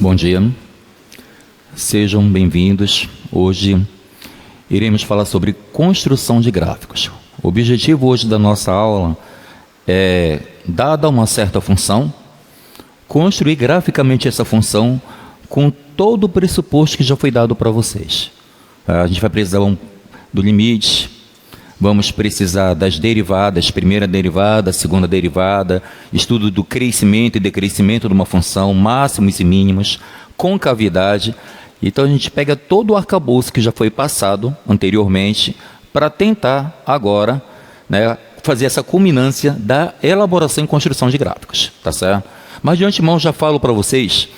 Bom dia, sejam bem-vindos. Hoje iremos falar sobre construção de gráficos. O objetivo hoje da nossa aula é, dada uma certa função, construir graficamente essa função com todo o pressuposto que já foi dado para vocês. A gente vai precisar do limite, vamos precisar das derivadas, primeira derivada, segunda derivada, estudo do crescimento e decrescimento de uma função, máximos e mínimos, concavidade. Então a gente pega todo o arcabouço que já foi passado anteriormente para tentar agora, fazer essa culminância da elaboração e construção de gráficos, tá certo? Mas de antemão já falo para vocês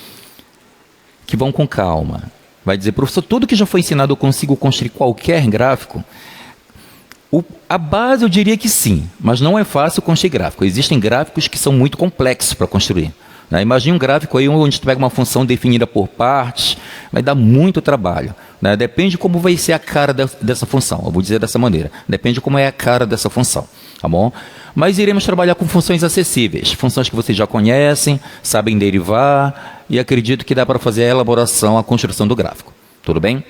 que vão com calma. Vai dizer, professor, tudo que já foi ensinado eu consigo construir qualquer gráfico? A base eu diria que sim, mas não é fácil construir gráfico. Existem gráficos que são muito complexos para construir. Imagine um gráfico aí onde tu pega uma função definida por partes, vai dar muito trabalho. Depende de como vai ser a cara dessa função, eu vou dizer dessa maneira. Depende de como é a cara dessa função, tá bom? Mas iremos trabalhar com funções acessíveis, funções que vocês já conhecem, sabem derivar, e acredito que dá para fazer a elaboração, a construção do gráfico. Tudo bem?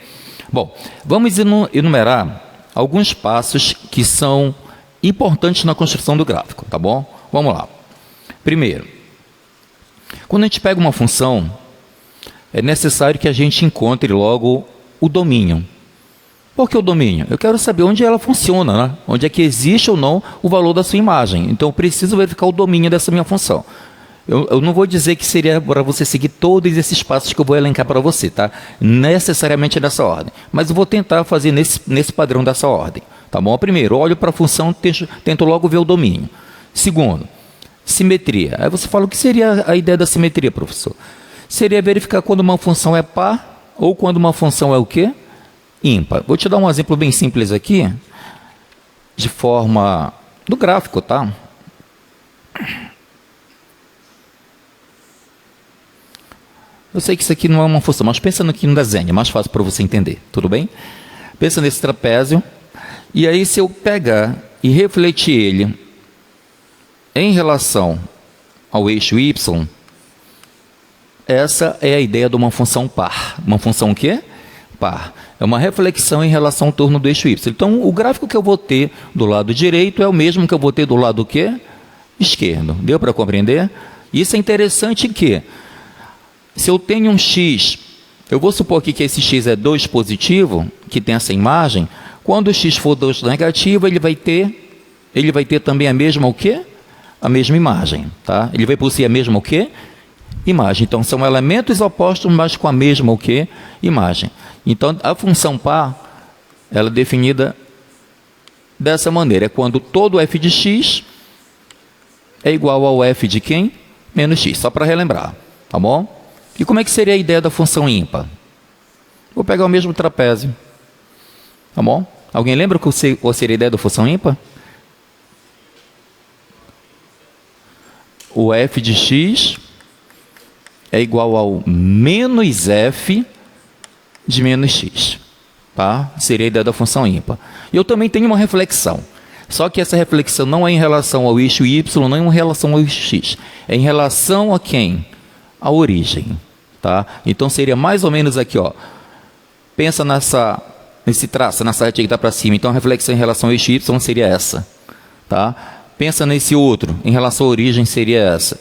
Bom, vamos enumerar alguns passos que são importantes na construção do gráfico, tá bom? Vamos lá. Primeiro, quando a gente pega uma função, é necessário que a gente encontre logo o domínio. Por que o domínio? Eu quero saber onde ela funciona, onde é que existe ou não o valor da sua imagem. Então, eu preciso verificar o domínio dessa minha função. Eu não vou dizer que seria para você seguir todos esses passos que eu vou elencar para você, tá? Necessariamente nessa ordem. Mas eu vou tentar fazer nesse padrão dessa ordem, tá bom? Primeiro, olho para a função, tento logo ver o domínio. Segundo, simetria. Aí você fala, o que seria a ideia da simetria, professor? Seria verificar quando uma função é par ou quando uma função é o quê? Ímpar. Vou te dar um exemplo bem simples aqui, de forma do gráfico, tá? Eu sei que isso aqui não é uma função, mas pensa aqui no desenho, é mais fácil para você entender, tudo bem? Pensa nesse trapézio, e aí se eu pegar e refletir ele em relação ao eixo y, essa é a ideia de uma função par. Uma função o quê? Par. É uma reflexão em relação ao torno do eixo y. Então, o gráfico que eu vou ter do lado direito é o mesmo que eu vou ter do lado o quê? Esquerdo. Deu para compreender? Isso é interessante que se eu tenho um x, eu vou supor aqui que esse x é 2 positivo, que tem essa imagem, quando o x for 2 negativo, ele vai ter também a mesma o quê? A mesma imagem, tá? Ele vai possuir a mesma o quê? Imagem. Então, são elementos opostos, mas com a mesma o quê? Imagem. Então, a função par, ela é definida dessa maneira. É quando todo f de x é igual ao f de quem? Menos x. Só para relembrar, tá bom? E como é que seria a ideia da função ímpar? Vou pegar o mesmo trapézio. Tá bom? Alguém lembra qual seria a ideia da função ímpar? O f de x é igual ao menos f de menos x. Tá? Seria a ideia da função ímpar. Eu também tenho uma reflexão. Só que essa reflexão não é em relação ao eixo y, não é em relação ao eixo x. É em relação a quem? A origem, tá? Então seria mais ou menos aqui, ó. Pensa nesse traço, nessa reta que está para cima. Então a reflexão em relação ao eixo y seria essa, tá? Pensa nesse outro, em relação à origem seria essa.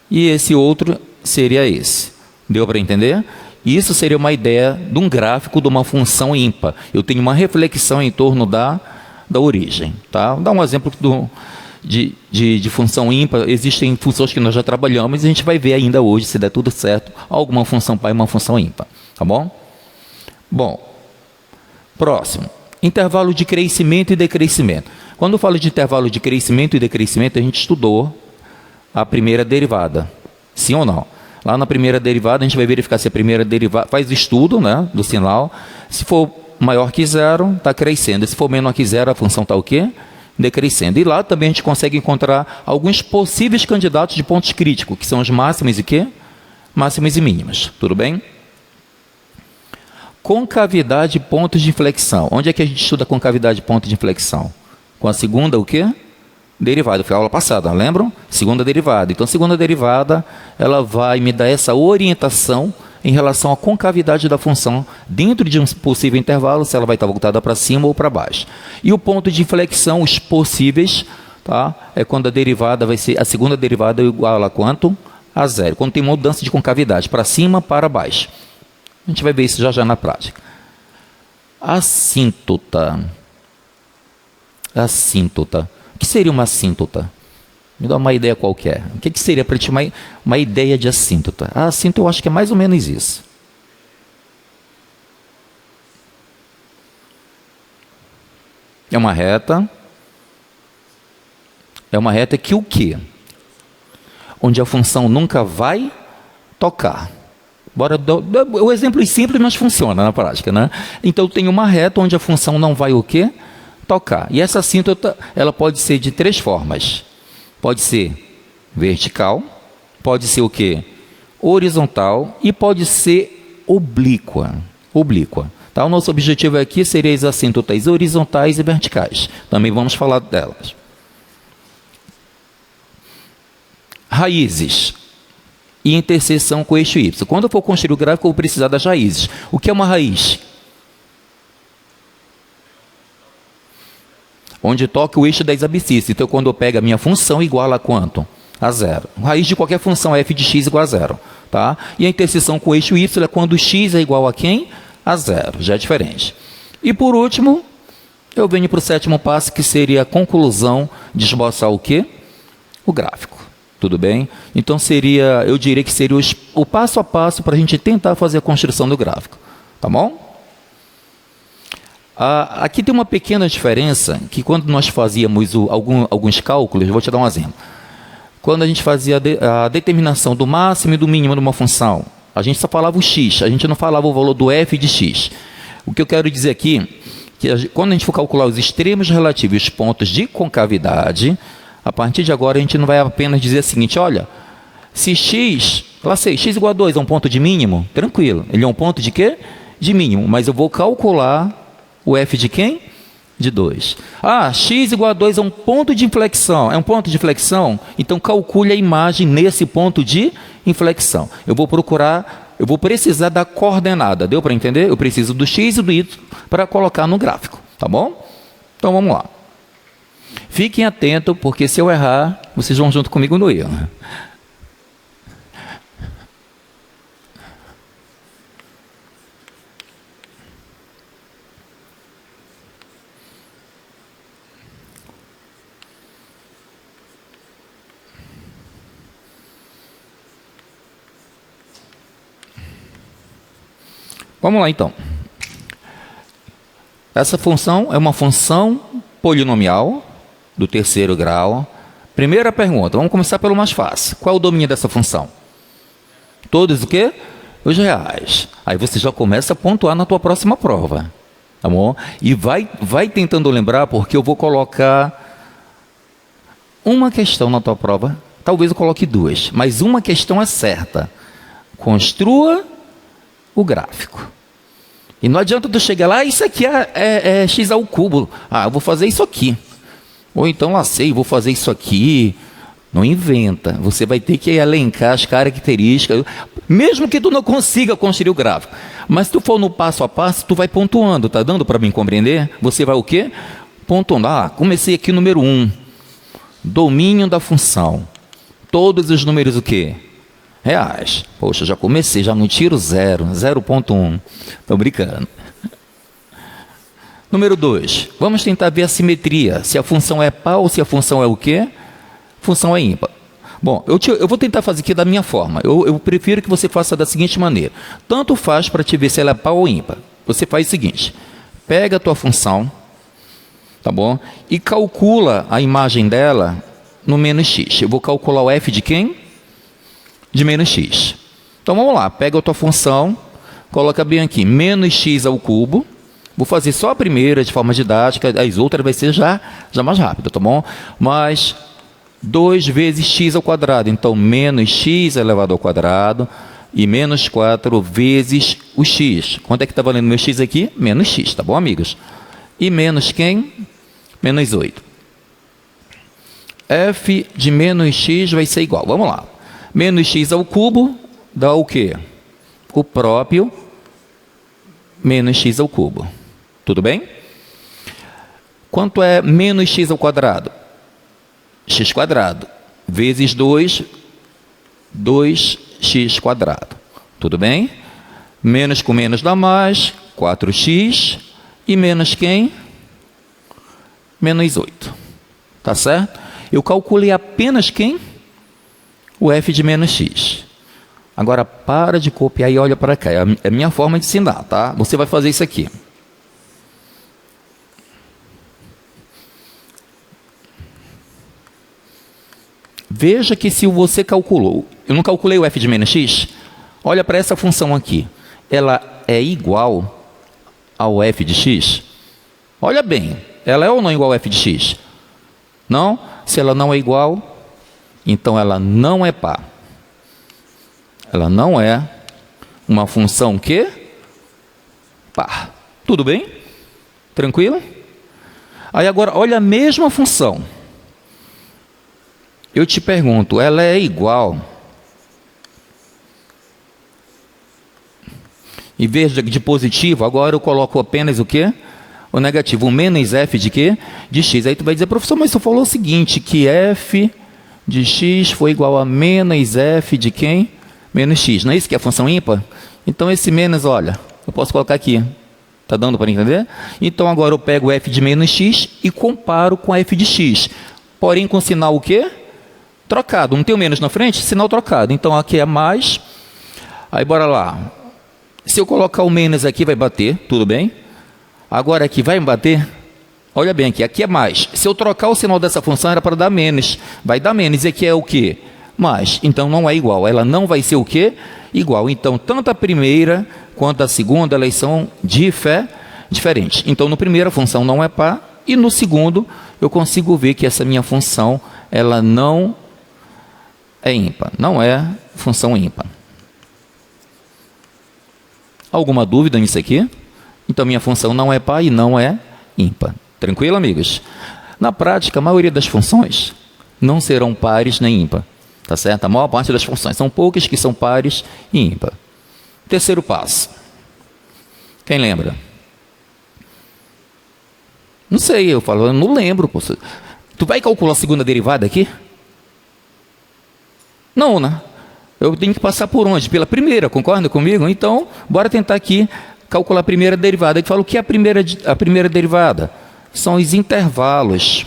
E esse outro seria esse. Deu para entender? Isso seria uma ideia de um gráfico de uma função ímpar. Eu tenho uma reflexão em torno da origem, tá? Vou dar um exemplo de função ímpar. Existem funções que nós já trabalhamos e a gente vai ver ainda hoje, se der tudo certo, alguma função par e uma função ímpar, tá bom? Bom, próximo, intervalo de crescimento e decrescimento. Quando eu falo de intervalo de crescimento e decrescimento, a gente estudou a primeira derivada, sim ou não? Lá na primeira derivada, a gente vai verificar se a primeira derivada, faz o estudo, do sinal, se for maior que zero, está crescendo, se for menor que zero, a função está o quê? Decrescendo. E lá também a gente consegue encontrar alguns possíveis candidatos de pontos críticos, que são os máximos e quê? Máximos e mínimas. Tudo bem? Concavidade e pontos de inflexão. Onde é que a gente estuda concavidade e pontos de inflexão? Com a segunda o quê? Derivada. Foi a aula passada, lembram? Segunda derivada. Então, a segunda derivada, ela vai me dar essa orientação em relação à concavidade da função dentro de um possível intervalo, se ela vai estar voltada para cima ou para baixo. E o ponto de inflexão, os possíveis, tá? É quando a derivada vai ser, a segunda derivada é igual a quanto? A zero. Quando tem mudança de concavidade, para cima, para baixo. A gente vai ver isso já já na prática. Assíntota. Assíntota. O que seria uma assíntota? Me dá uma ideia qualquer. O que seria para ti uma ideia de assíntota? A assíntota eu acho que é mais ou menos isso. É uma reta. É uma reta que o quê? Onde a função nunca vai tocar. O exemplo é simples, mas funciona na prática, né? Então, eu tenho uma reta onde a função não vai o quê? Tocar. E essa assíntota, ela pode ser de três formas. Pode ser vertical, pode ser o quê? Horizontal e pode ser oblíqua. Tá? O nosso objetivo aqui seria as assíntotas horizontais e verticais. Também vamos falar delas. Raízes e interseção com o eixo Y. Quando eu for construir o gráfico, eu vou precisar das raízes. O que é uma raiz? Onde toca o eixo das abscissas. Então, quando eu pego a minha função, igual a quanto? A zero. Raiz de qualquer função é f de x igual a zero. Tá? E a interseção com o eixo y é quando x é igual a quem? A zero. Já é diferente. E por último, eu venho para o sétimo passo, que seria a conclusão de esboçar o quê? O gráfico. Tudo bem? Então, eu diria que seria o passo a passo para a gente tentar fazer a construção do gráfico. Tá bom? Aqui tem uma pequena diferença, que quando nós fazíamos alguns cálculos, vou te dar um exemplo. Quando a gente fazia a determinação do máximo e do mínimo de uma função, a gente só falava o x, a gente não falava o valor do f de x. O que eu quero dizer aqui, que quando a gente for calcular os extremos relativos e os pontos de concavidade, a partir de agora a gente não vai apenas dizer o seguinte, olha, se x, lá sei, x igual a 2 é um ponto de mínimo, tranquilo, ele é um ponto de quê? De mínimo, mas eu vou calcular o f de quem? De 2. X igual a 2 é um ponto de inflexão. É um ponto de inflexão? Então, calcule a imagem nesse ponto de inflexão. Eu vou precisar da coordenada. Deu para entender? Eu preciso do x e do y para colocar no gráfico. Tá bom? Então, vamos lá. Fiquem atentos, porque se eu errar, vocês vão junto comigo no erro. Vamos lá, então. Essa função é uma função polinomial do terceiro grau. Primeira pergunta, vamos começar pelo mais fácil. Qual é o domínio dessa função? Todos o quê? Os reais. Aí você já começa a pontuar na tua próxima prova. Tá bom? E vai tentando lembrar, porque eu vou colocar uma questão na tua prova. Talvez eu coloque duas, mas uma questão é certa. Construa o gráfico. E não adianta tu chegar lá, isso aqui é x ao cubo. Eu vou fazer isso aqui. Ou então, lá sei, vou fazer isso aqui. Não inventa. Você vai ter que elencar as características, mesmo que tu não consiga construir o gráfico. Mas se tu for no passo a passo, tu vai pontuando. Tá dando para mim compreender? Você vai o quê? Pontuando. Comecei aqui número 1. Domínio da função. Todos os números o quê? Reais. Poxa, já comecei, já não tiro 0.1. Estou brincando. Número 2. Vamos tentar ver a simetria. Se a função é par ou se a função é o quê? Função é ímpar. Bom, eu vou tentar fazer aqui da minha forma. Eu prefiro que você faça da seguinte maneira. Tanto faz para te ver se ela é par ou ímpar. Você faz o seguinte. Pega a tua função, tá bom? E calcula a imagem dela no menos x. Eu vou calcular o f de quem? De menos x. Então, vamos lá. Pega a tua função, coloca bem aqui, menos x ao cubo. Vou fazer só a primeira de forma didática, as outras vai ser já mais rápido, tá bom? Mas 2 vezes x ao quadrado. Então, menos x elevado ao quadrado e menos 4 vezes o x. Quanto é que está valendo meu x aqui? Menos x, tá bom, amigos? E menos quem? Menos 8. F de menos x vai ser igual. Vamos lá. Menos x ao cubo dá o quê? o próprio menos x ao cubo. Tudo bem? Quanto é menos x ao quadrado? X quadrado vezes 2, 2x quadrado. Tudo bem? Menos com menos dá mais, 4x. E menos quem? Menos 8. Tá certo? Eu calculei apenas quem? O f de menos x. Agora, para de copiar e olha para cá. É a minha forma de ensinar, tá? Você vai fazer isso aqui. Veja que se você calculou, eu não calculei o f de menos x, olha para essa função aqui. Ela é igual ao f de x? Olha bem, ela é ou não igual ao f de x? Não? Se ela não é igual, então ela não é par. Ela não é uma função que? Par. Tudo bem? Tranquilo? Aí agora, olha a mesma função. Eu te pergunto, ela é igual? Em vez de positivo, agora eu coloco apenas o quê? O negativo. O menos f de quê? De x. Aí tu vai dizer, professor, mas você falou o seguinte, que f de x foi igual a menos f de quem? Menos x. Não é isso que é a função ímpar? Então esse menos, olha, eu posso colocar aqui. Está dando para entender? Então agora eu pego f de menos x e comparo com a f de x. Porém com sinal o quê? Trocado. Não tem o menos na frente? Sinal trocado. Então aqui é mais. Aí bora lá. Se eu colocar o menos aqui vai bater, tudo bem? Agora aqui vai bater? Olha bem aqui é mais. Se eu trocar o sinal dessa função era para dar menos. Vai dar menos. E aqui é o quê? Mais. Então não é igual. Ela não vai ser o quê? Igual. Então tanto a primeira quanto a segunda elas são diferentes. Então no primeiro a função não é par. E no segundo eu consigo ver que essa minha função ela não é ímpar. Não é função ímpar. Alguma dúvida nisso aqui? Então minha função não é par e não é ímpar. Tranquilo, amigos? Na prática, a maioria das funções não serão pares nem ímpar. Tá certo? A maior parte das funções. São poucas que são pares e ímpar. Terceiro passo. Quem lembra? Não sei, eu não lembro. Tu vai calcular a segunda derivada aqui? Não, né? Eu tenho que passar por onde? Pela primeira, concorda comigo? Então, bora tentar aqui calcular a primeira derivada. Eu falo o que é a primeira derivada? São os intervalos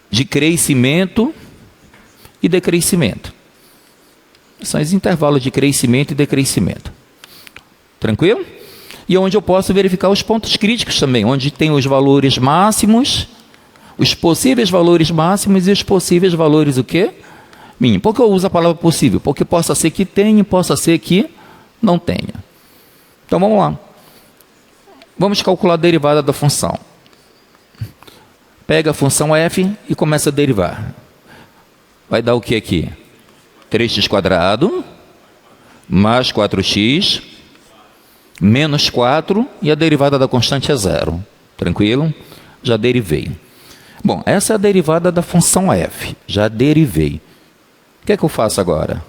de crescimento e decrescimento. São os intervalos de crescimento e decrescimento. Tranquilo? E onde eu posso verificar os pontos críticos também, onde tem os valores máximos, os possíveis valores máximos e os possíveis valores o quê? Mínimo. Por que eu uso a palavra possível? Porque possa ser que tenha, possa ser que não tenha. Então vamos lá. Vamos calcular a derivada da função. Pega a função f e começa a derivar. Vai dar o que aqui? 3x² mais 4x menos 4 e a derivada da constante é 0. Tranquilo? Já derivei. Bom, essa é a derivada da função f. Já derivei. O que é que eu faço agora?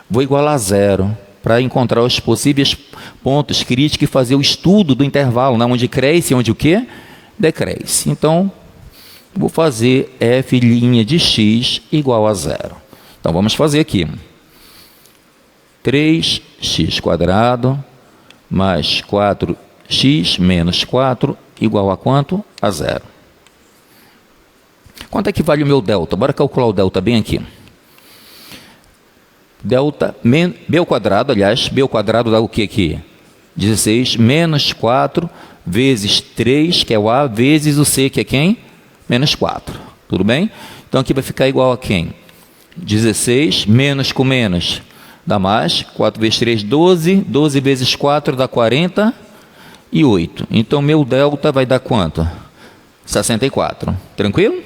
Vou igualar a 0 para encontrar os possíveis pontos críticos e fazer o estudo do intervalo, né? Onde cresce e onde o quê? Decresce. Então, vou fazer f' de x igual a 0. Então, vamos fazer aqui. 3x² mais 4x menos 4 igual a quanto? A 0. Quanto é que vale o meu delta? Bora calcular o delta bem aqui. Delta, b ao quadrado, aliás, b ao quadrado dá o que aqui? 16 menos 4 vezes 3, que é o a, vezes o c, que é quem? Menos 4. Tudo bem? Então aqui vai ficar igual a quem? 16 menos com menos dá mais. 4 vezes 3, 12. 12 vezes 4 dá 48. Então meu delta vai dar quanto? 64. Tranquilo?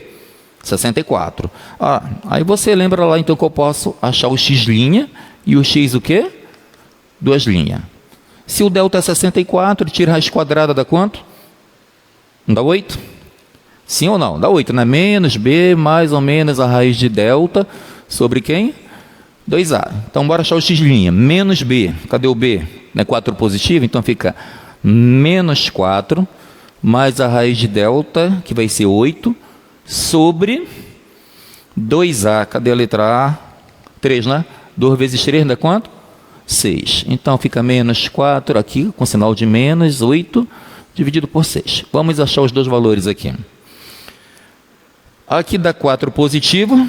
64. Aí você lembra lá então que eu posso achar o x' e o x o quê? 2 linhas. Se o delta é 64, tira a raiz quadrada dá quanto? Não dá 8? Sim ou não? Dá 8, né? Menos b mais ou menos a raiz de delta sobre quem? 2A. Então, bora achar o x'. Menos b. Cadê o b? Não é 4 positivo? Então, fica menos 4 mais a raiz de delta, que vai ser 8, sobre 2A. Cadê a letra A? 3, né? 2 vezes 3 dá quanto? 6. Então, fica menos 4 aqui, com sinal de menos 8, dividido por 6. Vamos achar os dois valores aqui. Aqui dá 4 positivo,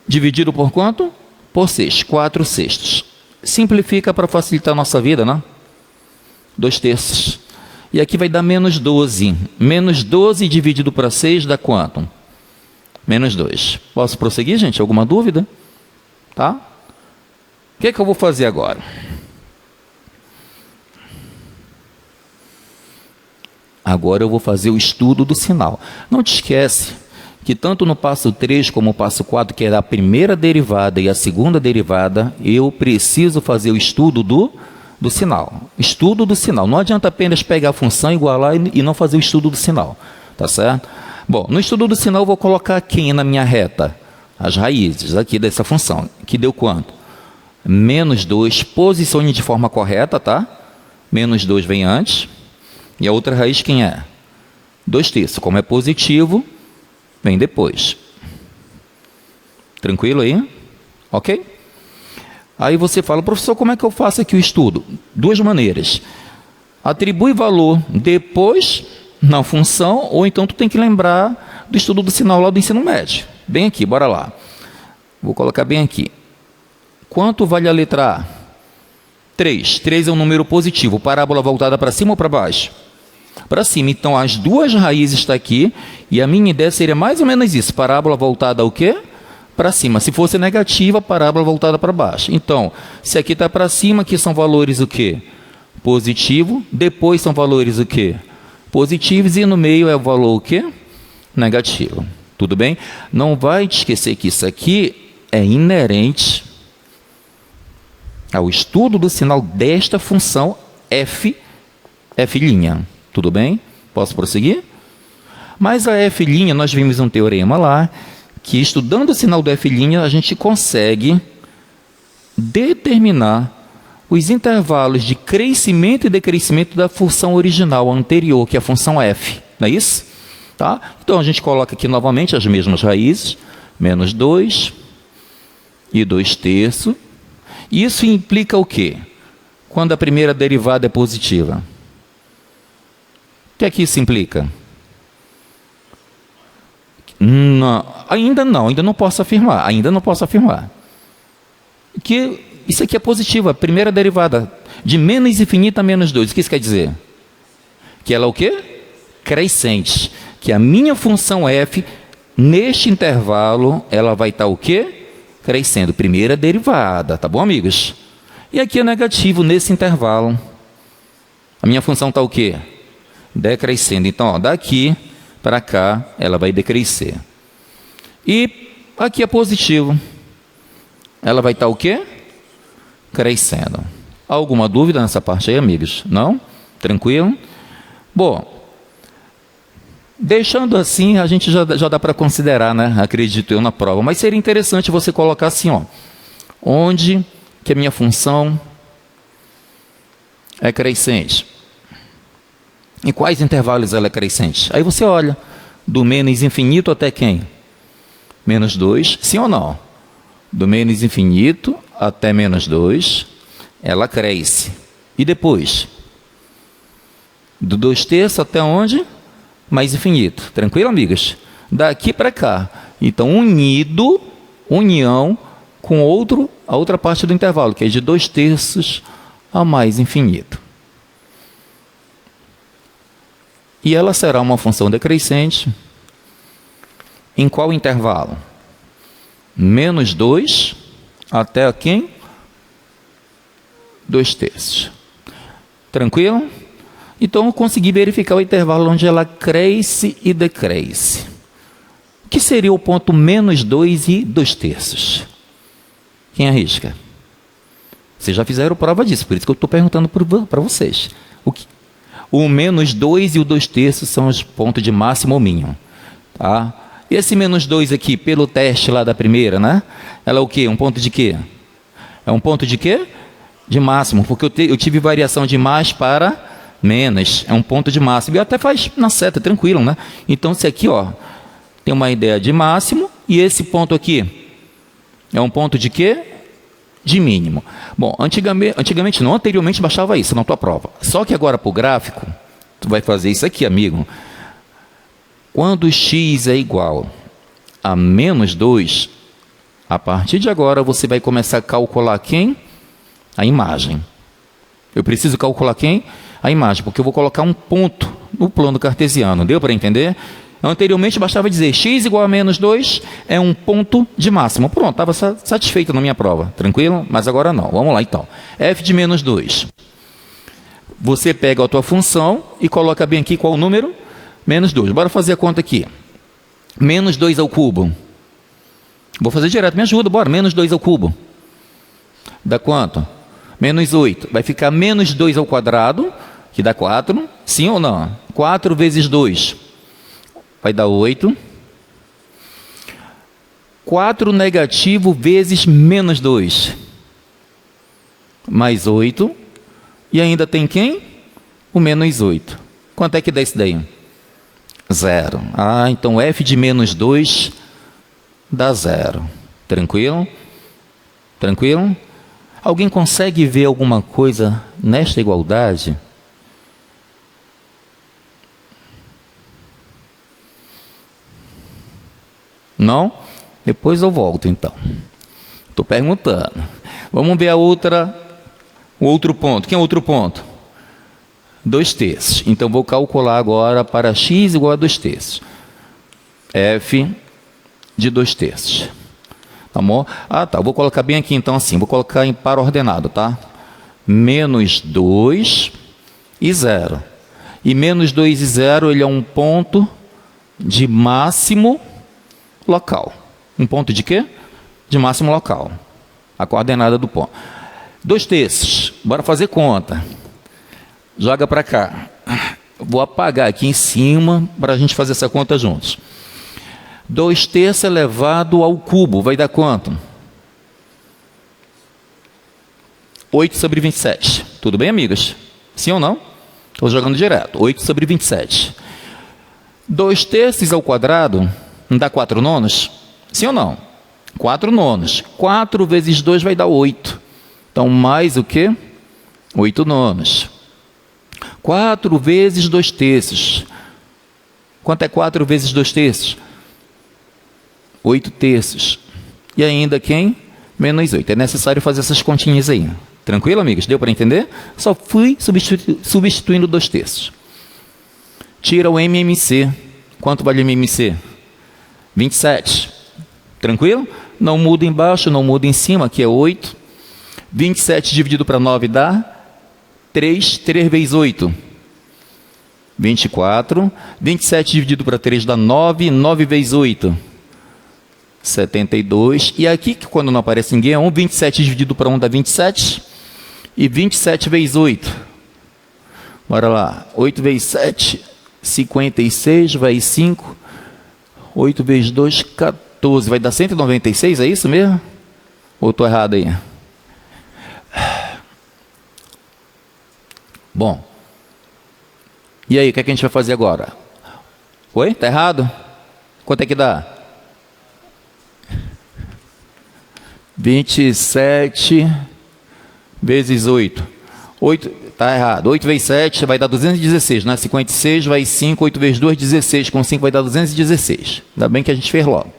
dividido por quanto? Por 6. 4 sextos. Simplifica para facilitar a nossa vida, né? 2 terços. E aqui vai dar menos 12. Menos 12 dividido por 6 dá quanto? Menos 2. Posso prosseguir, gente? Alguma dúvida? Tá? O que é que eu vou fazer agora? Agora eu vou fazer o estudo do sinal. Não te esquece que tanto no passo 3 como no passo 4, que é a primeira derivada e a segunda derivada, eu preciso fazer o estudo do sinal. Estudo do sinal. Não adianta apenas pegar a função, igualar e não fazer o estudo do sinal. Tá certo? Bom, no estudo do sinal eu vou colocar quem na minha reta? As raízes aqui dessa função. Que deu quanto? Menos 2. Posicione de forma correta, tá? Menos 2 vem antes. E a outra raiz quem é? 2 terços. Como é positivo, vem depois. Tranquilo aí? Ok? Aí você fala, professor, como é que eu faço aqui o estudo? 2 maneiras. Atribui valor depois na função, ou então tu tem que lembrar do estudo do sinal lá do ensino médio. Bem aqui, bora lá. Vou colocar bem aqui. Quanto vale a letra A? 3. 3 é um número positivo. Parábola voltada para cima ou para baixo? Para cima. Então, as duas raízes estão aqui. E a minha ideia seria mais ou menos isso. Parábola voltada ao quê? Para cima. Se fosse negativa, parábola voltada para baixo. Então, se aqui está para cima, aqui são valores o quê? Positivo. Depois são valores o quê? Positivos. E no meio é o valor o quê? Negativo. Tudo bem? Não vai te esquecer que isso aqui é inerente ao estudo do sinal desta função f'. Tudo bem? Posso prosseguir? Mas a f', nós vimos um teorema lá, que estudando o sinal do f', a gente consegue determinar os intervalos de crescimento e decrescimento da função original anterior, que é a função f. Não é isso? Tá? Então, a gente coloca aqui novamente as mesmas raízes, menos 2 e 2 terços. Isso implica o quê? Quando a primeira derivada é positiva. O que é que isso implica? Não, ainda não posso afirmar. Que isso aqui é positivo, a primeira derivada, de menos infinito a menos 2. O que isso quer dizer? Que ela é o quê? Crescente. Que a minha função f, neste intervalo, ela vai estar o quê? Crescendo. Primeira derivada. Tá bom, amigos? E aqui é negativo nesse intervalo. A minha função está o quê? Decrescendo. Então, ó, daqui para cá, ela vai decrescer. E aqui é positivo. Ela vai estar o quê? Crescendo. Alguma dúvida nessa parte aí, amigos? Não? Tranquilo? Bom, deixando assim, a gente já dá para considerar, né? Acredito eu, na prova. Mas seria interessante você colocar assim, ó. Onde que a minha função é crescente? Em quais intervalos ela é crescente? Aí você olha, do menos infinito até quem? Menos 2, sim ou não? Do menos infinito até menos 2, ela cresce. E depois? Do 2 terços até onde? Mais infinito. Tranquilo, amigos? Daqui para cá. Então, união com a outra parte do intervalo, que é de 2 terços a mais infinito. E ela será uma função decrescente. Em qual intervalo? Menos 2 até quem? 2 terços. Tranquilo? Então, eu consegui verificar o intervalo onde ela cresce e decresce. O que seria o ponto menos 2 e 2 terços? Quem arrisca? Vocês já fizeram prova disso, por isso que eu estou perguntando para vocês. O menos 2 e o 2 terços são os pontos de máximo ou mínimo. Tá? E esse menos 2 aqui, pelo teste lá da primeira, né? Ela é o quê? Um ponto de quê? É um ponto de quê? De máximo, porque eu tive variação de mais para menos. É um ponto de máximo. E até faz na seta, tranquilo, né? Então, esse aqui, ó, tem uma ideia de máximo. E esse ponto aqui é um ponto de quê? De mínimo. Bom, antigamente não, anteriormente baixava isso na tua prova. Só que agora para o gráfico, tu vai fazer isso aqui, amigo. Quando x é igual a menos 2, a partir de agora você vai começar a calcular quem? A imagem. Eu preciso calcular quem? A imagem, porque eu vou colocar um ponto no plano cartesiano. Deu para entender? Anteriormente bastava dizer x igual a menos 2 é um ponto de máximo. Pronto, estava satisfeito na minha prova. Tranquilo? Mas agora não. Vamos lá então. F de menos 2. Você pega a tua função e coloca bem aqui qual o número? Menos 2. Bora fazer a conta aqui. Menos 2 ao cubo. Vou fazer direto, me ajuda, bora. Menos 2 ao cubo. Dá quanto? Menos 8. Vai ficar menos 2 ao quadrado, que dá 4. Sim ou não? 4 vezes 2. Vai dar 8. 4 negativo vezes menos 2. Mais 8. E ainda tem quem? O menos 8. Quanto é que dá isso daí? 0. Ah, então f de menos 2 dá 0. Tranquilo? Tranquilo? Alguém consegue ver alguma coisa nesta igualdade? Não? Depois eu volto então. Estou perguntando. Vamos ver o outro ponto. Quem é o outro ponto? 2/3. Então vou calcular agora para x igual a 2/3. F de 2/3. Tá bom? Ah, tá. Vou colocar bem aqui então assim. Vou colocar em par ordenado, tá? Menos 2 e 0. E menos 2 e 0, ele é um ponto de máximo local. Um ponto de quê? De máximo local. A coordenada do ponto. 2/3. Bora fazer conta. Joga para cá. Vou apagar aqui em cima para a gente fazer essa conta juntos. 2/3 elevado ao cubo vai dar quanto? 8 sobre 27. Tudo bem, amigos? Sim ou não? Estou jogando direto. 8 sobre 27. 2/3 ao quadrado não dá 4 nonos? Sim ou não? 4 nonos. 4 vezes 2 vai dar 8. Então, mais o quê? 8 nonos. 4 vezes 2/3. Quanto é 4 vezes 2/3? 8/3. E ainda quem? Menos 8. É necessário fazer essas continhas aí. Tranquilo, amigos? Deu para entender? Só fui substituindo 2/3. Tira o MMC. Quanto vale o MMC? 27. Tranquilo? Não muda embaixo, não muda em cima. Aqui é 8. 27 dividido para 9 dá 3. 3 vezes 8. 24. 27 dividido para 3 dá 9. 9 vezes 8. 72. E aqui, que quando não aparece ninguém, é 1. 27 dividido para 1 dá 27. E 27 vezes 8. Bora lá. 8 vezes 7, 56. Vezes 5. 8 vezes 2, 14. Vai dar 196, é isso mesmo? Ou estou errado aí? Bom. E aí, o que é que a gente vai fazer agora? Oi? Está errado? Quanto é que dá? 27 vezes 8. 8, está errado. 8 vezes 7 vai dar 216, né? 56 vezes 5, 8 vezes 2, 16. Com 5 vai dar 216. Ainda bem que a gente fez logo.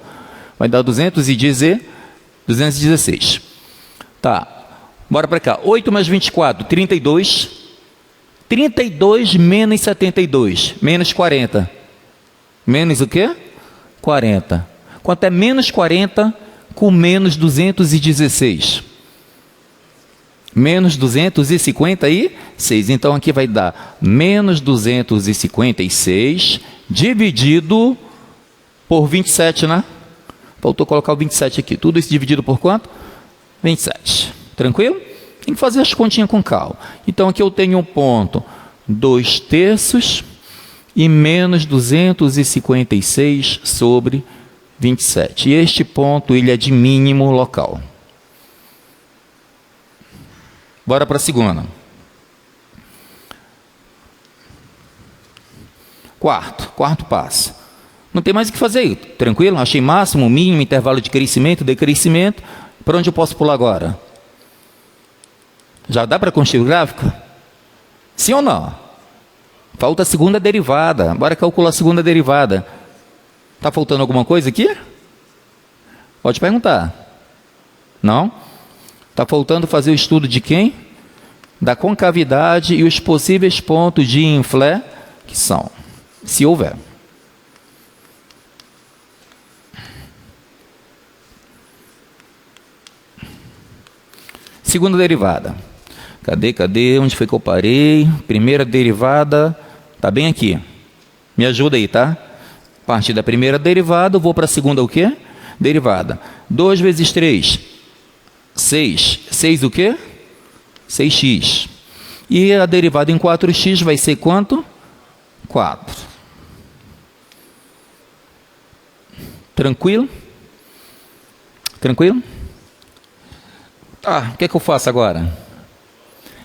Vai dar 216. Tá. Bora para cá. 8 mais 24, 32. 32 menos 72. Menos 40. Menos o quê? 40. Quanto é menos 40 com menos 216? Menos 256. Então, aqui vai dar menos 256 dividido por 27, né? Faltou colocar o 27 aqui. Tudo isso dividido por quanto? 27. Tranquilo? Tem que fazer as continhas com calma. Então, aqui eu tenho um ponto 2/3 e menos 256 sobre 27. E este ponto, ele é de mínimo local. Bora para a segunda. Quarto passo. Não tem mais o que fazer aí, tranquilo? Achei máximo, mínimo, intervalo de crescimento, decrescimento. Para onde eu posso pular agora? Já dá para construir o gráfico? Sim ou não? Falta a segunda derivada. Bora calcular a segunda derivada. Está faltando alguma coisa aqui? Pode perguntar. Não? Está faltando fazer o estudo de quem? Da concavidade e os possíveis pontos de inflexão, se houver. Segunda derivada. Cadê? Onde foi que eu parei? Primeira derivada. Está bem aqui. Me ajuda aí, tá? A partir da primeira derivada, eu vou para a segunda o quê? Derivada. 2 vezes 3. 6. 6 o quê? 6x. E a derivada em 4x vai ser quanto? 4. Tranquilo? Tranquilo? Tá, o que é que eu faço agora?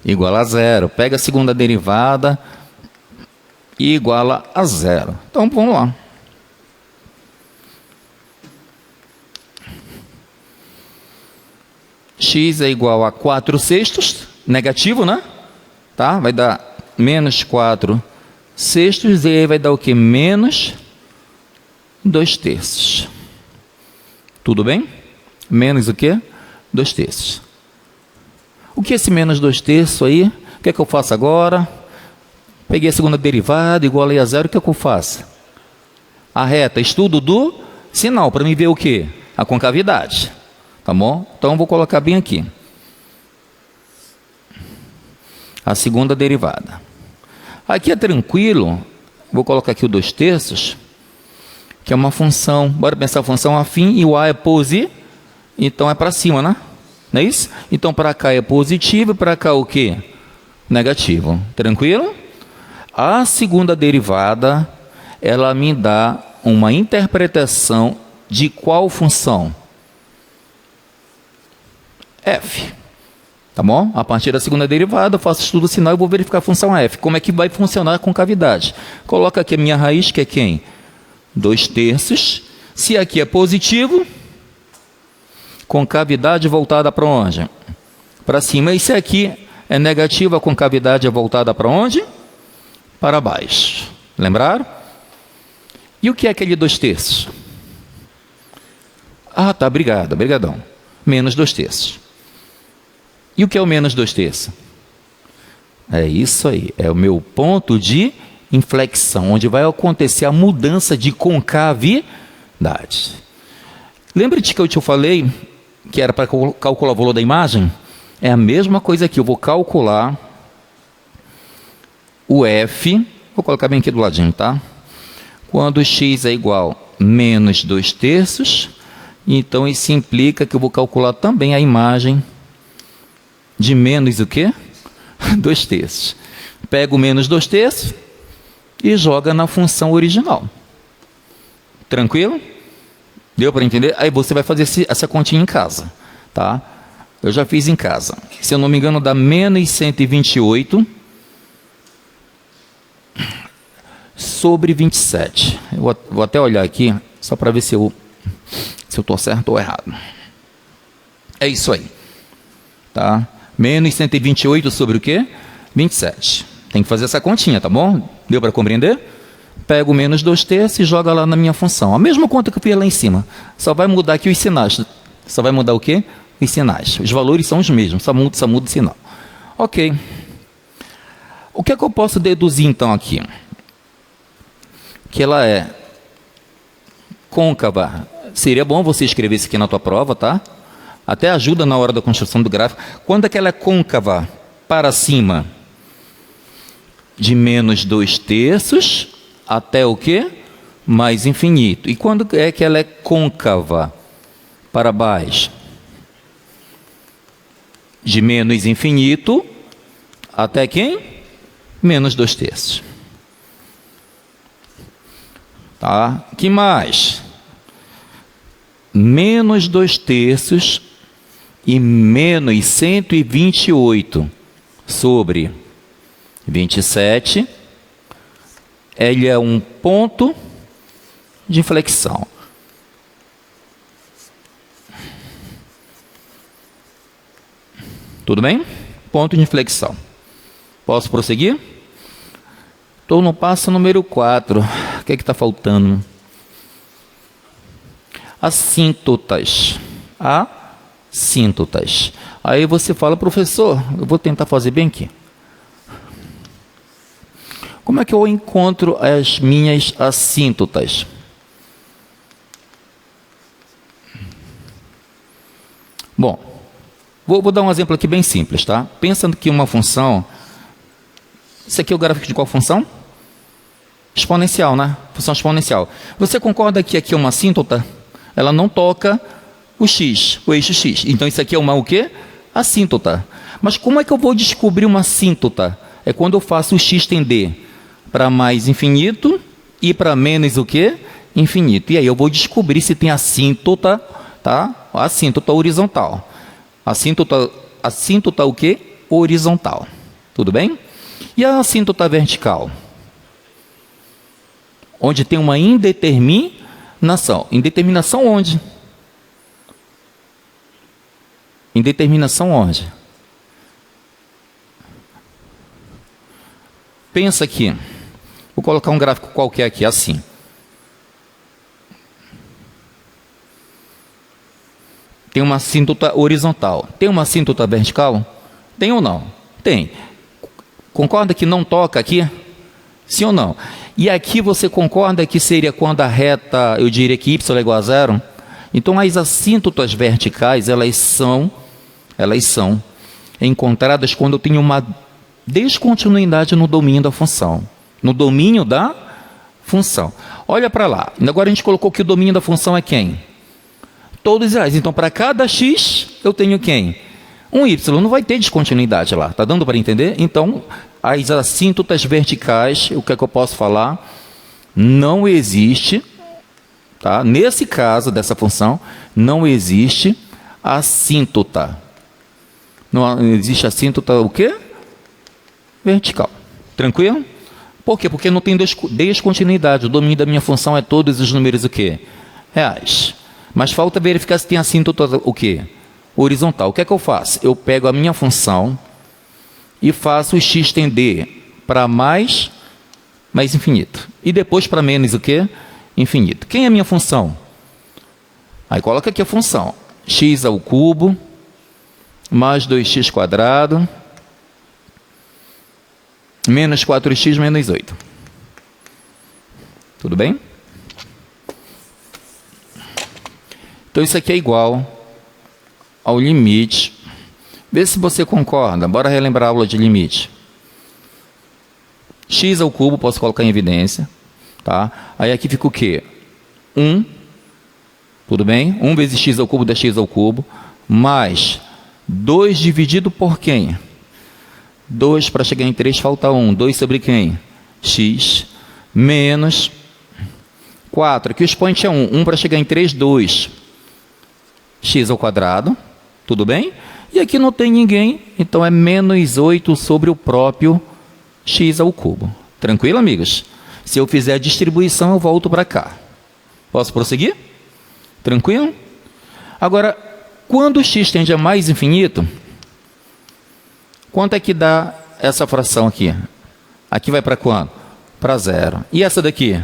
Igual a zero. Pega a segunda derivada e iguala a zero. Então, vamos lá. X é igual a 4 sextos, negativo, né? Tá? Vai dar menos 4 sextos, e aí vai dar o quê? Menos 2 terços. Tudo bem? Menos o quê? 2 terços. O que é esse menos 2 terços aí? O que é que eu faço agora? Peguei a segunda derivada, igualei a zero, o que é que eu faço? A reta, estudo do sinal, para mim ver o quê? A concavidade. Tá bom? Então, vou colocar bem aqui. A segunda derivada. Aqui é tranquilo. Vou colocar aqui o 2 terços, que é uma função. Bora pensar a função afim, e o A é positivo. Então, é para cima, né? Não é isso? Então, para cá é positivo, e para cá o quê? Negativo. Tranquilo? A segunda derivada, ela me dá uma interpretação de qual função? F. Tá bom? A partir da segunda derivada, eu faço estudo sinal e vou verificar a função f. Como é que vai funcionar a concavidade? Coloca aqui a minha raiz, que é quem? 2 terços. Se aqui é positivo, concavidade voltada para onde? Para cima. E se aqui é negativo, a concavidade é voltada para onde? Para baixo. Lembraram? E o que é aquele 2 terços? Ah, tá, obrigadão. Menos 2 terços. E o que é o menos 2 terços? É isso aí, é o meu ponto de inflexão, onde vai acontecer a mudança de concavidade. Lembra-te que eu te falei que era para calcular o valor da imagem? É a mesma coisa aqui, eu vou calcular o F, vou colocar bem aqui do ladinho, tá? Quando x é igual a menos 2 terços, então isso implica que eu vou calcular também a imagem de menos o quê? 2 terços. Pega o menos 2 terços e joga na função original. Tranquilo? Deu para entender? Aí você vai fazer essa continha em casa, tá? Eu já fiz em casa. Se eu não me engano, dá menos 128 sobre 27. Eu vou até olhar aqui, só para ver se eu estou certo ou errado. É isso aí. Tá? Menos 128 sobre o quê? 27. Tem que fazer essa continha, tá bom? Deu para compreender? Pego o menos 2 terços e joga lá na minha função. A mesma conta que eu fiz lá em cima. Só vai mudar aqui os sinais. Só vai mudar o quê? Os sinais. Os valores são os mesmos, só muda o sinal. Ok. O que é que eu posso deduzir então aqui? Que ela é côncava. Seria bom você escrever isso aqui na tua prova, tá? Até ajuda na hora da construção do gráfico. Quando é que ela é côncava para cima? De menos 2 terços até o quê? Mais infinito. E quando é que ela é côncava para baixo? De menos infinito até quem? Menos 2 terços. Tá? Que mais? Menos 2 terços e menos 128 sobre 27, ele é um ponto de inflexão. Tudo bem? Ponto de inflexão. Posso prosseguir? Estou no passo número 4. O que é que está faltando? Assíntotas. Assíntotas. Aí você fala, professor, eu vou tentar fazer bem aqui. Como é que eu encontro as minhas assíntotas? Bom, vou dar um exemplo aqui bem simples, tá? Pensando que uma função... Isso aqui é o gráfico de qual função? Exponencial, né? Função exponencial. Você concorda que aqui é uma assíntota? Ela não toca o x, o eixo x. Então isso aqui é uma o quê? Assíntota. Mas como é que eu vou descobrir uma assíntota? É quando eu faço o x tender para mais infinito e para menos o quê? Infinito. E aí eu vou descobrir se tem assíntota, tá? Assíntota horizontal. Assíntota o quê? Horizontal. Tudo bem? E a assíntota vertical? Onde tem uma indeterminação. Indeterminação onde? Indeterminação onde? Pensa aqui. Vou colocar um gráfico qualquer aqui, assim. Tem uma assíntota horizontal. Tem uma assíntota vertical? Tem ou não? Tem. Concorda que não toca aqui? Sim ou não? E aqui você concorda que seria quando a reta, eu diria que y é igual a zero? Então as assíntotas verticais, elas são encontradas quando eu tenho uma descontinuidade no domínio da função. No domínio da função. Olha para lá. Agora a gente colocou que o domínio da função é quem? Todos reais. Então para cada x eu tenho quem? Um y. Não vai ter descontinuidade lá. Está dando para entender? Então as assíntotas verticais, o que é que eu posso falar? Não existe, tá? Nesse caso dessa função, não existe assíntota. Não existe assíntota o quê? Vertical. Tranquilo? Por quê? Porque não tem descontinuidade. O domínio da minha função é todos os números o quê? Reais. Mas falta verificar se tem assíntota o quê? Horizontal. O que é que eu faço? Eu pego a minha função e faço o x tender para mais infinito. E depois para menos o quê? Infinito. Quem é a minha função? Aí coloca aqui a função. X ao cubo mais 2x quadrado menos 4x menos 8. Tudo bem? Então isso aqui é igual ao limite. Vê se você concorda. Bora relembrar a aula de limite. X ao cubo, posso colocar em evidência. Tá? Aí aqui fica o quê? 1. Tudo bem? 1 vezes x ao cubo dá x ao cubo. Mais 2 dividido por quem? 2 para chegar em 3 falta 1. 2 sobre quem? X. Menos 4. Aqui o expoente é 1. 1 para chegar em 3, 2. X ao quadrado. Tudo bem? E aqui não tem ninguém, então é menos 8 sobre o próprio x ao cubo. Tranquilo, amigos? Se eu fizer a distribuição, eu volto para cá. Posso prosseguir? Tranquilo? Agora, quando x tende a mais infinito, quanto é que dá essa fração aqui? Aqui vai para quanto? Para zero. E essa daqui?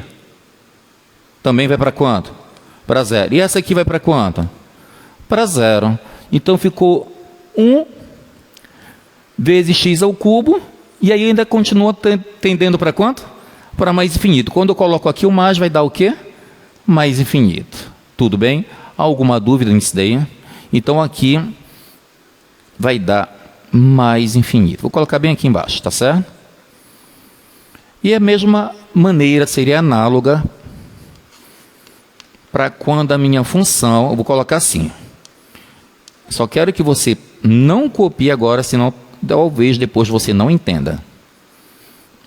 Também vai para quanto? Para zero. E essa aqui vai para quanto? Para zero. Então ficou 1 vezes x ao cubo, e aí ainda continua tendendo para quanto? Para mais infinito. Quando eu coloco aqui o mais, vai dar o quê? Mais infinito. Tudo bem? Alguma dúvida nisso daí? Então aqui vai dar mais infinito. Vou colocar bem aqui embaixo, tá certo? E a mesma maneira seria análoga para quando a minha função, eu vou colocar assim. Só quero que você não copie agora, senão talvez depois você não entenda.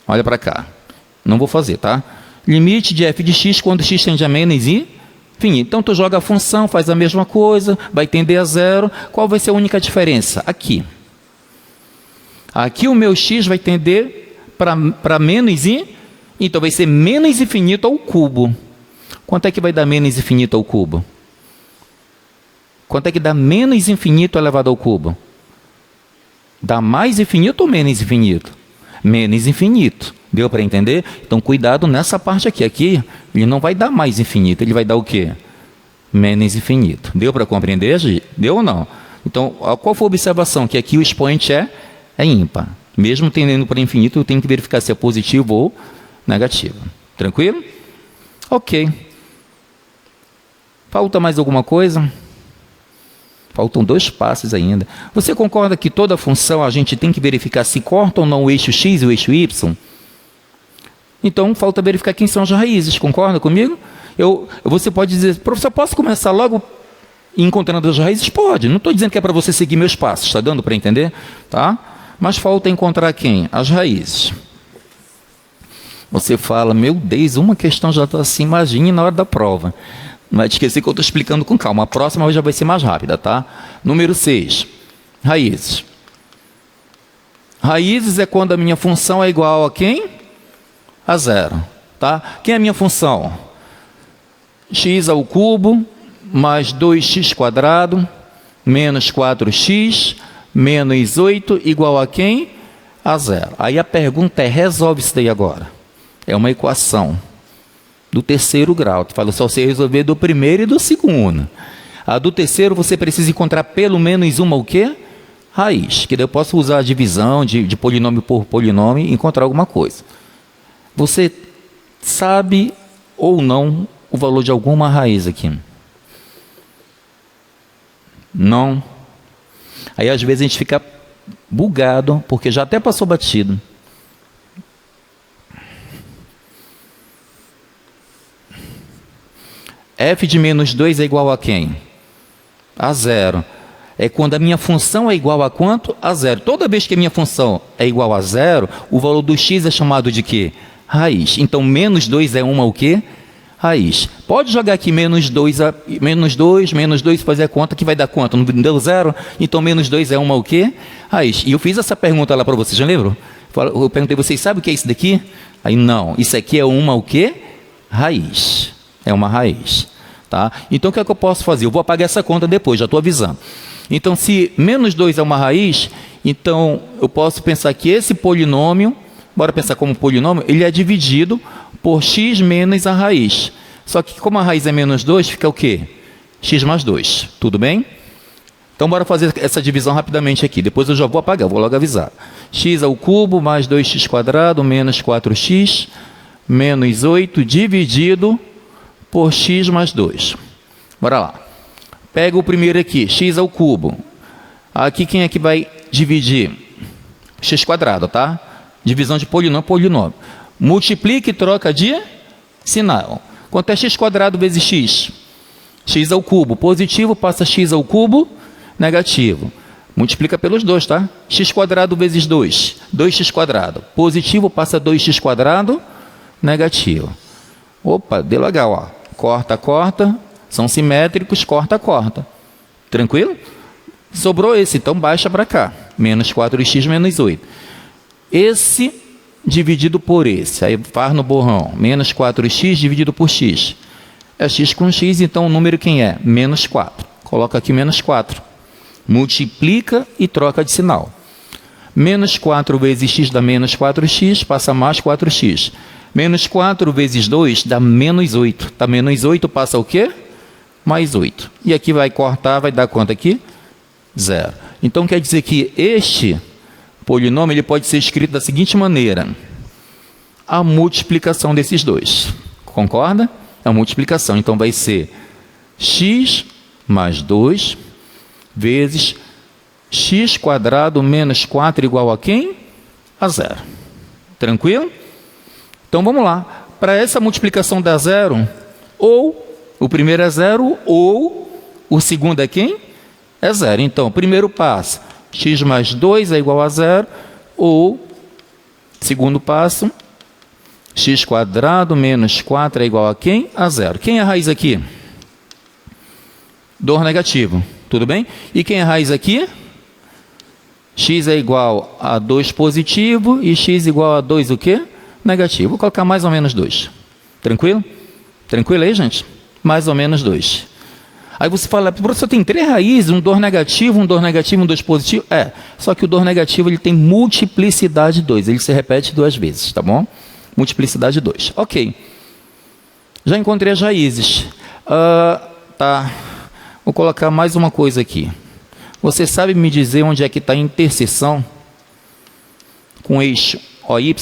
Olha para cá. Não vou fazer, tá? Limite de f de x quando x tende a menos Enfim, então tu joga a função, faz a mesma coisa, vai tender a zero. Qual vai ser a única diferença? Aqui. Aqui o meu x vai tender para menos i, então vai ser menos infinito ao cubo. Quanto é que vai dar menos infinito ao cubo? Quanto é que dá menos infinito elevado ao cubo? Dá mais infinito ou menos infinito? Menos infinito. Deu para entender? Então, cuidado nessa parte aqui. Aqui, ele não vai dar mais infinito, ele vai dar o quê? Menos infinito. Deu para compreender? Deu ou não? Então, qual foi a observação? Que aqui o expoente é ímpar. Mesmo tendendo para infinito, eu tenho que verificar se é positivo ou negativo. Tranquilo? Ok. Falta mais alguma coisa? Faltam 2 passos ainda. Você concorda que toda função a gente tem que verificar se corta ou não o eixo x e o eixo y? Então, falta verificar quem são as raízes. Concorda comigo? Você pode dizer, professor, posso começar logo encontrando as raízes? Pode. Não estou dizendo que é para você seguir meus passos. Está dando para entender? Tá? Mas falta encontrar quem? As raízes. Você fala, meu Deus, uma questão já está assim, imagine na hora da prova. Não vai te esquecer que eu estou explicando com calma. A próxima já vai ser mais rápida, tá? Número 6. Raízes. Raízes é quando a minha função é igual a quem? A zero. Tá? Quem é a minha função? X ao cubo mais 2x² menos 4x menos 8 igual a quem? A zero. Aí a pergunta é, resolve isso daí agora. É uma equação do 3º grau. Tu fala só você resolver do primeiro e do segundo. A do terceiro você precisa encontrar pelo menos uma o quê? Raiz. Que daí eu posso usar a divisão de polinômio por polinômio e encontrar alguma coisa. Você sabe ou não o valor de alguma raiz aqui? Não. Aí às vezes a gente fica bugado, porque já até passou batido. F de menos 2 é igual a quem? A zero. É quando a minha função é igual a quanto? A zero. Toda vez que a minha função é igual a zero, o valor do x é chamado de quê? Raiz. Então, menos 2 é uma o quê? Raiz. Pode jogar aqui menos 2, menos 2, fazer a conta que vai dar quanto? Não deu zero? Então, menos 2 é uma o quê? Raiz. E eu fiz essa pergunta lá para vocês, já lembram? Eu perguntei, vocês sabem o que é isso daqui? Aí, não. Isso aqui é uma o quê? Raiz. É uma raiz. Tá? Então, o que é que eu posso fazer? Eu vou apagar essa conta depois, já estou avisando. Então, se menos 2 é uma raiz, então eu posso pensar que esse polinômio, bora pensar como polinômio, ele é dividido por x menos a raiz. Só que como a raiz é menos 2, fica o quê? X mais 2. Tudo bem? Então, bora fazer essa divisão rapidamente aqui. Depois eu já vou apagar, vou logo avisar. X ao cubo mais 2x² menos 4x menos 8 dividido por x mais 2. Bora lá. Pega o primeiro aqui, x ao cubo. Aqui quem é que vai dividir? X², tá? Divisão de polinômio, polinômio. Multiplica e troca de sinal. Quanto é x² vezes x? X ao cubo. Positivo passa x ao cubo, negativo. Multiplica pelos dois, tá? X² vezes 2. 2x². Positivo passa 2x², negativo. Opa, deu legal, ó. Corta, corta, são simétricos, corta, corta. Tranquilo? Sobrou esse, então baixa para cá. Menos 4x menos 8. Esse dividido por esse. Aí faz no borrão. Menos 4x dividido por x. É x com x, então o número quem é? Menos 4. Coloca aqui menos 4. Multiplica e troca de sinal. Menos 4 vezes x dá menos 4x, passa mais 4x. Menos 4 vezes 2 dá menos 8. Tá menos 8 passa o quê? Mais 8. E aqui vai cortar, vai dar quanto aqui? 0. Então quer dizer que este polinômio ele pode ser escrito da seguinte maneira. A multiplicação desses dois. Concorda? É a multiplicação. Então vai ser x mais 2 vezes x² menos 4 igual a quem? A 0. Tranquilo? Então, vamos lá. Para essa multiplicação dar zero, ou o primeiro é 0, ou o segundo é quem? É 0. Então, primeiro passo, x mais 2 é igual a 0, ou, segundo passo, x² menos 4 é igual a quem? A 0. Quem é a raiz aqui? dor negativo, tudo bem? E quem é raiz aqui? X é igual a 2 positivo e x igual a 2 o quê? Negativo. Vou colocar mais ou menos 2. Tranquilo? Tranquilo aí, gente? Mais ou menos 2. Aí você fala, professor, tem 3 raízes, um dor negativo, um 2 positivo. Só que o dor negativo ele tem multiplicidade 2. Ele se repete 2 vezes, tá bom? Multiplicidade 2. Ok. Já encontrei as raízes. Tá. Vou colocar mais uma coisa aqui. Você sabe me dizer onde é que está a interseção com o eixo OY?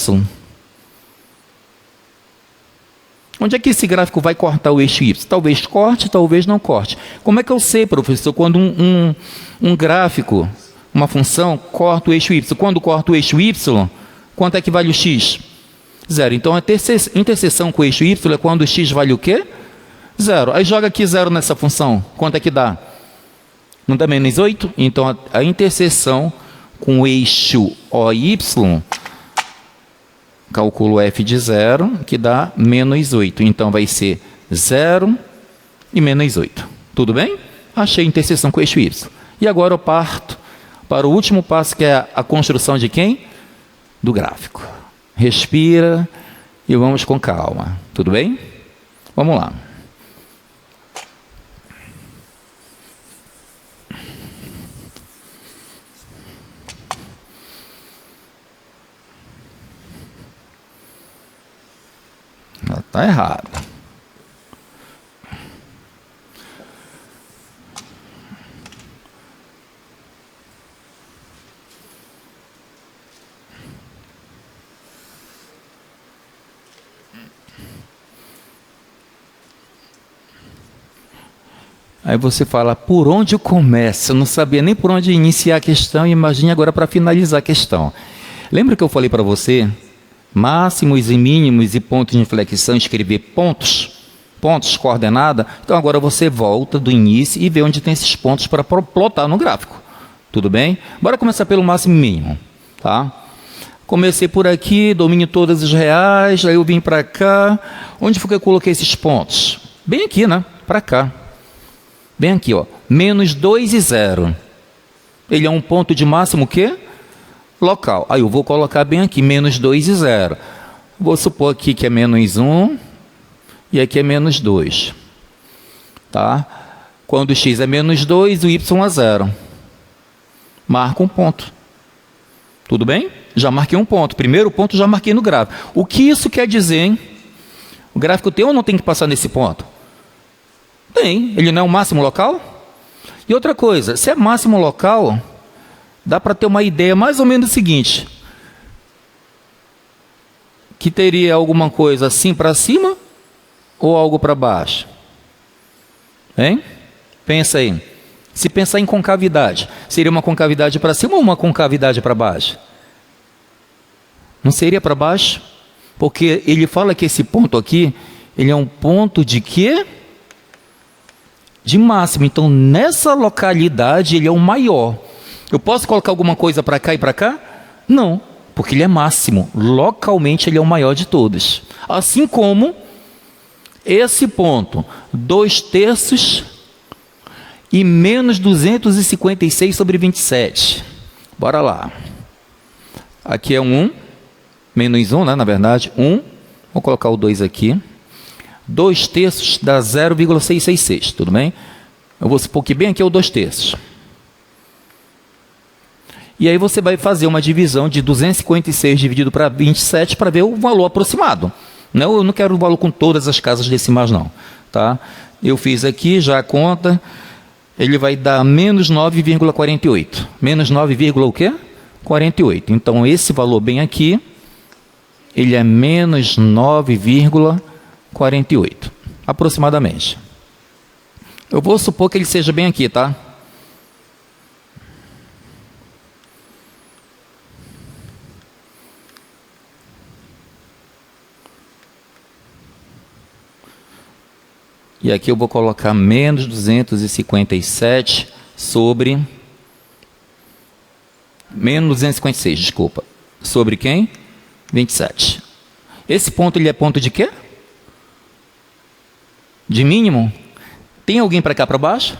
Onde é que esse gráfico vai cortar o eixo Y? Talvez corte, talvez não corte. Como é que eu sei, professor, quando um gráfico, uma função, corta o eixo Y? Quando corta o eixo Y, quanto é que vale o X? 0. Então, a interseção com o eixo Y é quando o X vale o quê? 0. Aí joga aqui 0 nessa função. Quanto é que dá? Não dá menos 8? Então, a interseção com o eixo OY, calculo f de 0, que dá menos 8. Então, vai ser 0 e menos 8. Tudo bem? Achei a interseção com o eixo Y. E agora eu parto para o último passo, que é a construção de quem? Do gráfico. Respira e vamos com calma. Tudo bem? Vamos lá. Está errado. Aí você fala, por onde eu começo? Eu não sabia nem por onde iniciar a questão, imagine agora para finalizar a questão. Lembra que eu falei para você? Máximos e mínimos e pontos de inflexão, escrever pontos, coordenada. Então agora você volta do início e vê onde tem esses pontos para plotar no gráfico. Tudo bem? Bora começar pelo máximo e mínimo. Tá? Comecei por aqui, domínio todas as reais, aí eu vim para cá. Onde foi que eu coloquei esses pontos? Bem aqui, né? Para cá. Bem aqui, ó. Menos 2 e 0. Ele é um ponto de máximo o quê? Local. Aí eu vou colocar bem aqui, menos 2 e 0. Vou supor aqui que é menos 1 e aqui é menos 2. Tá? Quando o x é menos 2, o y é 0. Marca um ponto. Tudo bem? Já marquei um ponto. Primeiro ponto já marquei no gráfico. O que isso quer dizer, hein? O gráfico tem ou não tem que passar nesse ponto? Tem. Ele não é o máximo local? E outra coisa, se é máximo local, dá para ter uma ideia mais ou menos do seguinte, que teria alguma coisa assim para cima ou algo para baixo? Hein? Pensa aí. Se pensar em concavidade, seria uma concavidade para cima ou uma concavidade para baixo? Não seria para baixo? Porque ele fala que esse ponto aqui, ele é um ponto de quê? De máximo. Então, nessa localidade, ele é o maior. Eu posso colocar alguma coisa para cá e para cá? Não, porque ele é máximo. Localmente, ele é o maior de todos. Assim como esse ponto, 2/3 e menos 256 sobre 27. Bora lá. Aqui é 1, menos 1, né, na verdade, 1. Vou colocar o 2 aqui. 2/3 dá 0,666, tudo bem? Eu vou supor que bem aqui é o 2/3. E aí você vai fazer uma divisão de 256 dividido para 27 para ver o valor aproximado. Não, eu não quero o valor com todas as casas decimais, não. Tá? Eu fiz aqui já a conta. Ele vai dar menos 9,48. Menos 9, o quê? 48. Então, esse valor bem aqui, ele é menos 9,48. Aproximadamente. Eu vou supor que ele seja bem aqui, tá? E aqui eu vou colocar menos 257 sobre... Menos 256, desculpa. Sobre quem? 27. Esse ponto, ele é ponto de quê? De mínimo? Tem alguém para cá para baixo?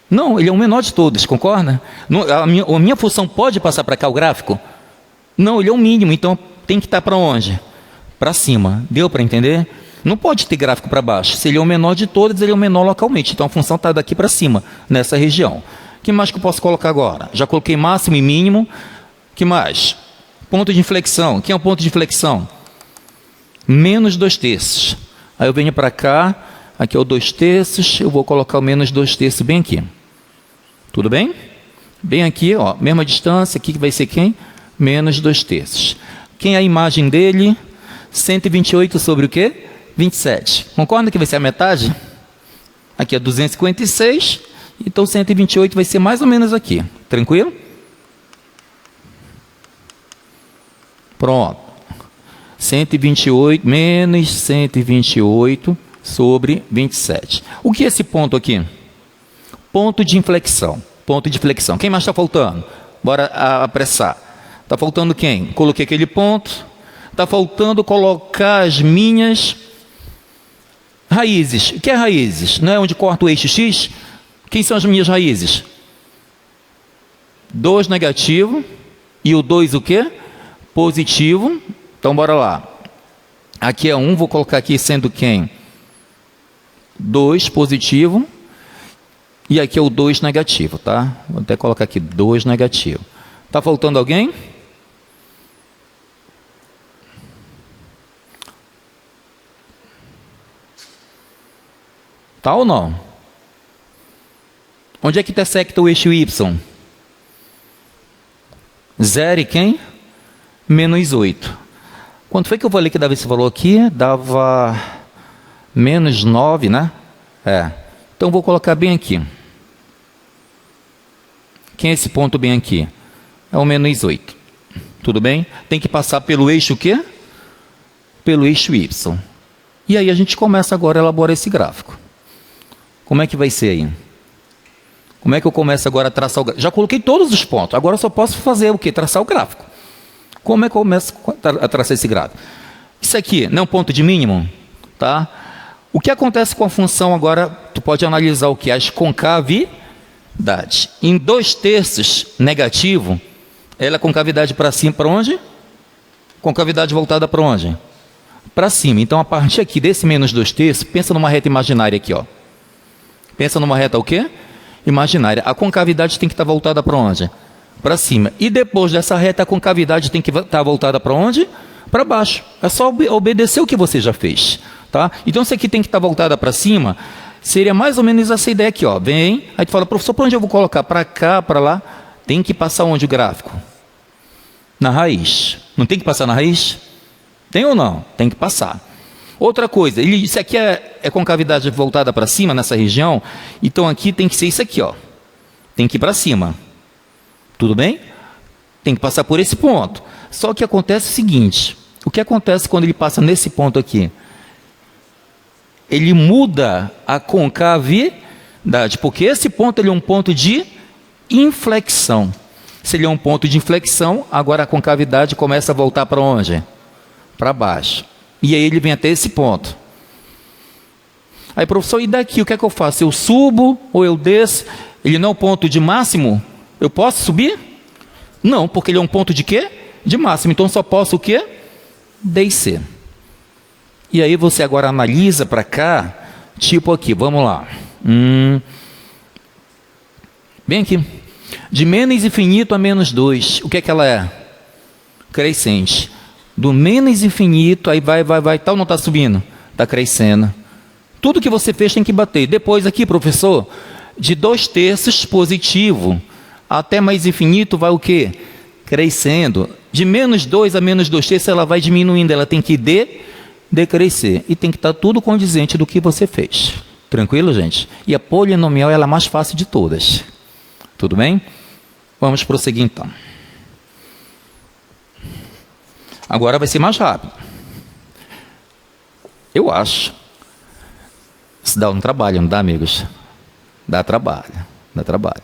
Não, ele é o menor de todos, concorda? A minha função pode passar para cá o gráfico? Não, ele é o mínimo, então tem que estar para onde? Para cima. Deu para entender? Não pode ter gráfico para baixo. Se ele é o menor de todos, ele é o menor localmente. Então a função está daqui para cima, nessa região. O que mais que eu posso colocar agora? Já coloquei máximo e mínimo. O que mais? Ponto de inflexão. Quem é o ponto de inflexão? Menos 2/3. Aí eu venho para cá, aqui é o 2/3, eu vou colocar o menos 2/3 bem aqui. Tudo bem? Bem aqui, ó, mesma distância, aqui que vai ser quem? Menos 2/3. Quem é a imagem dele? 128 sobre o quê? 27. Concorda que vai ser a metade? Aqui é 256, então 128 vai ser mais ou menos aqui. Tranquilo? Pronto. 128 menos 128 sobre 27. O que é esse ponto aqui? Ponto de inflexão. Ponto de flexão. Quem mais está faltando? Bora apressar. Está faltando quem? Coloquei aquele ponto. Está faltando colocar as minhas raízes. O que é raízes? Não é onde corta o eixo X? Quem são as minhas raízes? 2 negativo e o 2 o quê? Positivo. Então, bora lá. Aqui é 1, vou colocar aqui sendo quem? 2 positivo. E aqui é o 2 negativo, tá? Vou até colocar aqui 2 negativo. Tá faltando alguém? Tá ou não? Onde é que intersecta o eixo Y? 0 e quem? Menos 8. Quanto foi que eu falei que dava esse valor aqui? Dava menos 9, né? Então vou colocar bem aqui. Quem é esse ponto bem aqui? É o menos 8. Tudo bem? Tem que passar pelo eixo o quê? Pelo eixo Y. E aí a gente começa agora a elaborar esse gráfico. Como é que vai ser aí? Como é que eu começo agora a traçar o gráfico? Já coloquei todos os pontos. Agora eu só posso fazer o quê? Traçar o gráfico. Como é que eu começo a traçar esse gráfico? Isso aqui não é um ponto de mínimo? Tá? O que acontece com a função agora? Tu pode analisar o que? As concavidades. Em 2/3 negativo, ela é concavidade para cima, para onde? Concavidade voltada para onde? Para cima. Então, a partir aqui desse menos 2/3, pensa numa reta imaginária aqui, ó. Pensa numa reta o quê? Imaginária. A concavidade tem que estar voltada para onde? Para cima. E depois dessa reta, a concavidade tem que estar voltada para onde? Para baixo. É só obedecer o que você já fez. Tá? Então, isso aqui tem que estar voltada para cima. Seria mais ou menos essa ideia aqui. Ó. Vem, aí tu fala, professor, para onde eu vou colocar? Para cá, para lá? Tem que passar onde o gráfico? Na raiz. Não tem que passar na raiz? Tem ou não? Tem que passar. Outra coisa, isso aqui é concavidade voltada para cima, nessa região. Então, aqui tem que ser isso aqui. Ó. Tem que ir para cima. Tudo bem? Tem que passar por esse ponto. Só que acontece o seguinte. O que acontece quando ele passa nesse ponto aqui? Ele muda a concavidade. Porque esse ponto ele é um ponto de inflexão. Se ele é um ponto de inflexão, agora a concavidade começa a voltar para onde? Para baixo. E aí ele vem até esse ponto. Aí, professor, e daqui? O que é que eu faço? Eu subo ou eu desço? Ele não é um ponto de máximo? Eu posso subir? Não, porque ele é um ponto de quê? De máximo. Então, só posso o quê? Descer. E aí você agora analisa para cá, tipo aqui, vamos lá. Bem aqui. De menos infinito a menos 2, o que é que ela é? Crescente. Do menos infinito, aí vai, tal, não está subindo? Está crescendo. Tudo que você fez tem que bater. Depois aqui, professor, de 2/3 positivo até mais infinito vai o quê? Crescendo. De menos 2 a menos 2/3 ela vai diminuindo, ela tem que decrescer. E tem que estar tudo condizente do que você fez. Tranquilo, gente? E a polinomial ela é a mais fácil de todas. Tudo bem? Vamos prosseguir então. Agora vai ser mais rápido. Eu acho. Isso dá um trabalho, não dá, amigos? Dá trabalho. Dá trabalho.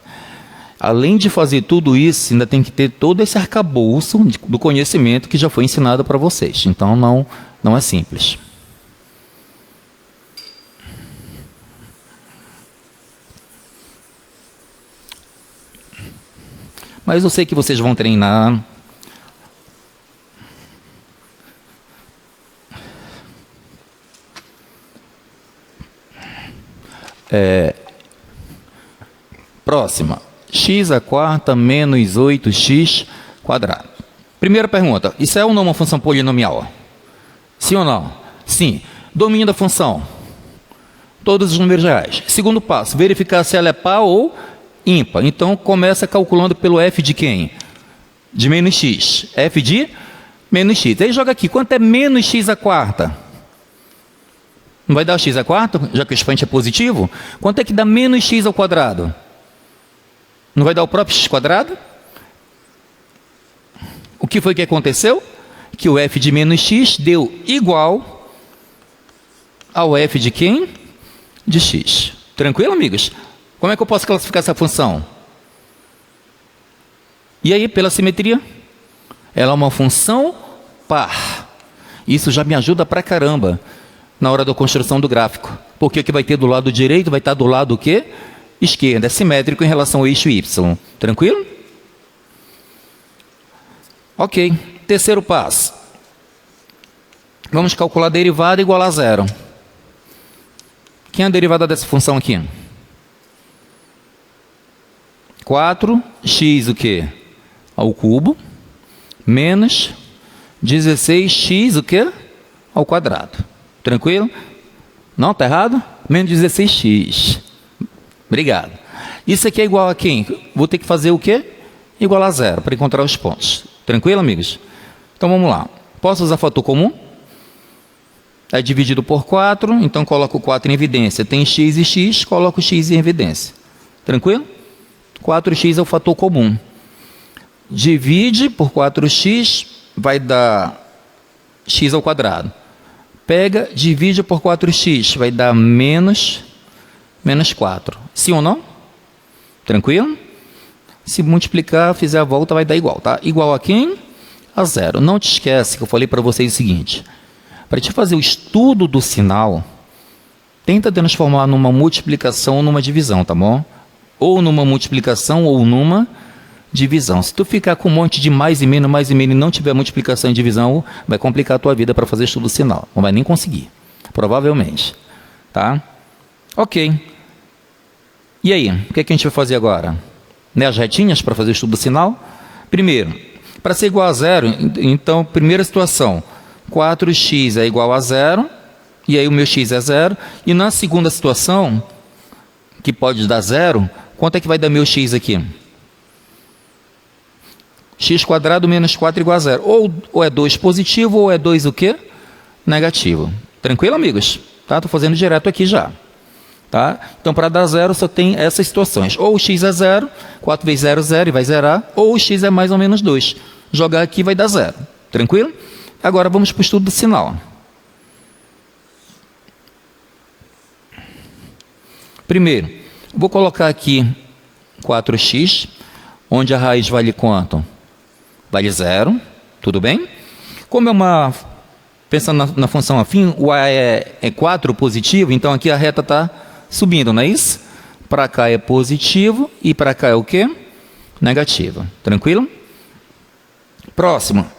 Além de fazer tudo isso, ainda tem que ter todo esse arcabouço do conhecimento que já foi ensinado para vocês. Então, não é simples. Mas eu sei que vocês vão treinar. Próxima. X à quarta menos 8x quadrado. Primeira pergunta. Isso é ou não uma função polinomial? Sim ou não? Sim. Domínio da função. Todos os números reais. Segundo passo. Verificar se ela é par ou ímpar. Então, começa calculando pelo f de quem? De menos x. F de menos x. Aí joga aqui. Quanto é menos x à quarta? Não vai dar x à quarta, já que o expoente é positivo? Quanto é que dá menos x ao quadrado? Não vai dar o próprio x quadrado? O que foi que aconteceu? Que o f de menos x deu igual ao f de quem? De x. Tranquilo, amigos? Como é que eu posso classificar essa função? E aí, pela simetria? Ela é uma função par. Isso já me ajuda pra caramba na hora da construção do gráfico. Porque o que vai ter do lado direito vai estar do lado o quê? Esquerdo. É simétrico em relação ao eixo y. Tranquilo? Ok. Terceiro passo. Vamos calcular a derivada igual a zero. Quem é a derivada dessa função aqui? 4x o quê? Ao cubo menos 16x o quê? Ao quadrado. Tranquilo? Não, está errado? Menos 16x. Obrigado. Isso aqui é igual a quem? Vou ter que fazer o quê? Igual a zero, para encontrar os pontos. Tranquilo, amigos? Então, vamos lá. Posso usar fator comum? É dividido por 4, então coloco o 4 em evidência. Tem x e x, coloco x em evidência. Tranquilo? 4x é o fator comum. Divide por 4x, vai dar x ao quadrado. Pega, divide por 4x, vai dar menos 4. Sim ou não? Tranquilo? Se multiplicar, fizer a volta, vai dar igual, tá? Igual a quem? A zero. Não te esquece que eu falei para vocês o seguinte. Para te fazer o estudo do sinal, tenta transformar numa multiplicação ou numa divisão, tá bom? Ou numa multiplicação ou numa divisão. Se tu ficar com um monte de mais e menos e não tiver multiplicação e divisão, vai complicar a tua vida para fazer estudo do sinal. Não vai nem conseguir, provavelmente. Tá? Ok. E aí, o que é que a gente vai fazer agora? Né, as retinhas para fazer o estudo do sinal? Primeiro, para ser igual a zero, então, primeira situação, 4x é igual a zero, e aí o meu x é zero. E na segunda situação, que pode dar zero, quanto é que vai dar meu x aqui? X quadrado menos 4 igual a zero. Ou é 2 positivo, ou é 2 o quê? Negativo. Tranquilo, amigos? Tá? Estou fazendo direto aqui já. Tá? Então, para dar zero, só tem essas situações. Ou o x é zero, 4 vezes 0, 0 e vai zerar. Ou o x é mais ou menos 2. Jogar aqui vai dar zero. Tranquilo? Agora, vamos para o estudo do sinal. Primeiro, vou colocar aqui 4x, onde a raiz vale quanto? Vale zero, tudo bem? Como é uma... Pensando na função afim, o a é 4 positivo, então aqui a reta está subindo, não é isso? Para cá é positivo e para cá é o quê? Negativo. Tranquilo? Próximo.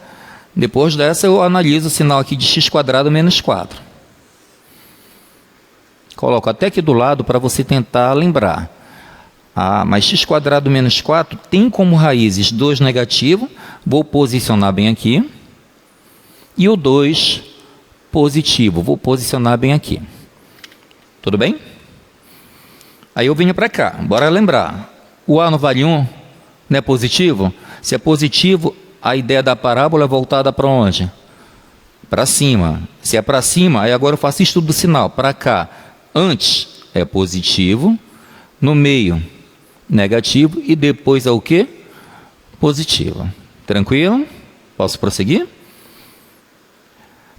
Depois dessa eu analiso o sinal aqui de x quadrado menos 4. Coloco até aqui do lado para você tentar lembrar. Ah, mas x quadrado menos 4 tem como raízes 2 negativo. Vou posicionar bem aqui. E o 2 positivo. Vou posicionar bem aqui. Tudo bem? Aí eu venho para cá. Bora lembrar. O a não vale 1? Não é positivo? Se é positivo, a ideia da parábola é voltada para onde? Para cima. Se é para cima, aí agora eu faço estudo do sinal. Para cá. Antes é positivo. No meio, negativo. E depois é o quê? Positivo. Tranquilo? Posso prosseguir?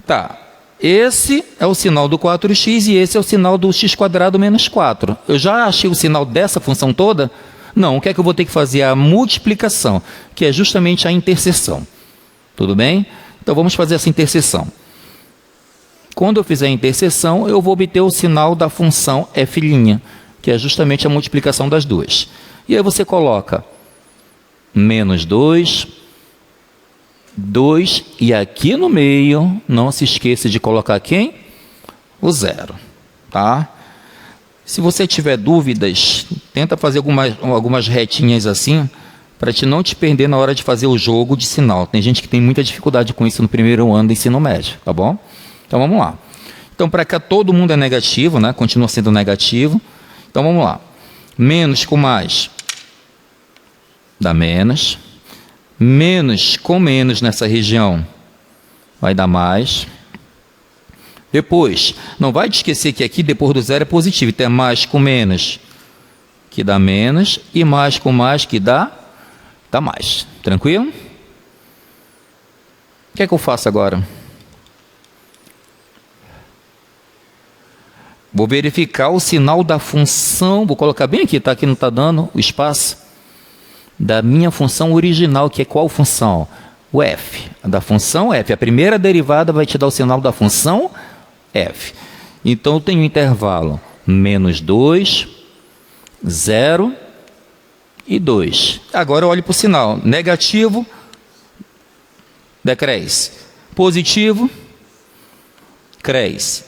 Tá. Esse é o sinal do 4x e esse é o sinal do x quadrado menos 4. Eu já achei o sinal dessa função toda? Não, o que é que eu vou ter que fazer? A multiplicação, que é justamente a interseção. Tudo bem? Então, vamos fazer essa interseção. Quando eu fizer a interseção, eu vou obter o sinal da função f', que é justamente a multiplicação das duas. E aí você coloca menos 2, 2, e aqui no meio, não se esqueça de colocar quem? O zero, tá? Se você tiver dúvidas, tenta fazer algumas retinhas assim, para não te perder na hora de fazer o jogo de sinal. Tem gente que tem muita dificuldade com isso no primeiro ano do ensino médio, tá bom? Então vamos lá. Então para cá todo mundo é negativo, né? Continua sendo negativo. Então vamos lá. Menos com mais dá menos. Menos com menos nessa região vai dar mais. Depois, não vai te esquecer que aqui depois do zero é positivo. Então é mais com menos que dá menos. E mais com mais que dá mais. Tranquilo? O que é que eu faço agora? Vou verificar o sinal da função. Vou colocar bem aqui, tá? Aqui não está dando o espaço. Da minha função original, que é qual função? O f. Da função f. A primeira derivada vai te dar o sinal da função f. Então eu tenho um intervalo menos 2, 0 e 2. Agora eu olho para o sinal. Negativo, decresce. Positivo, cresce.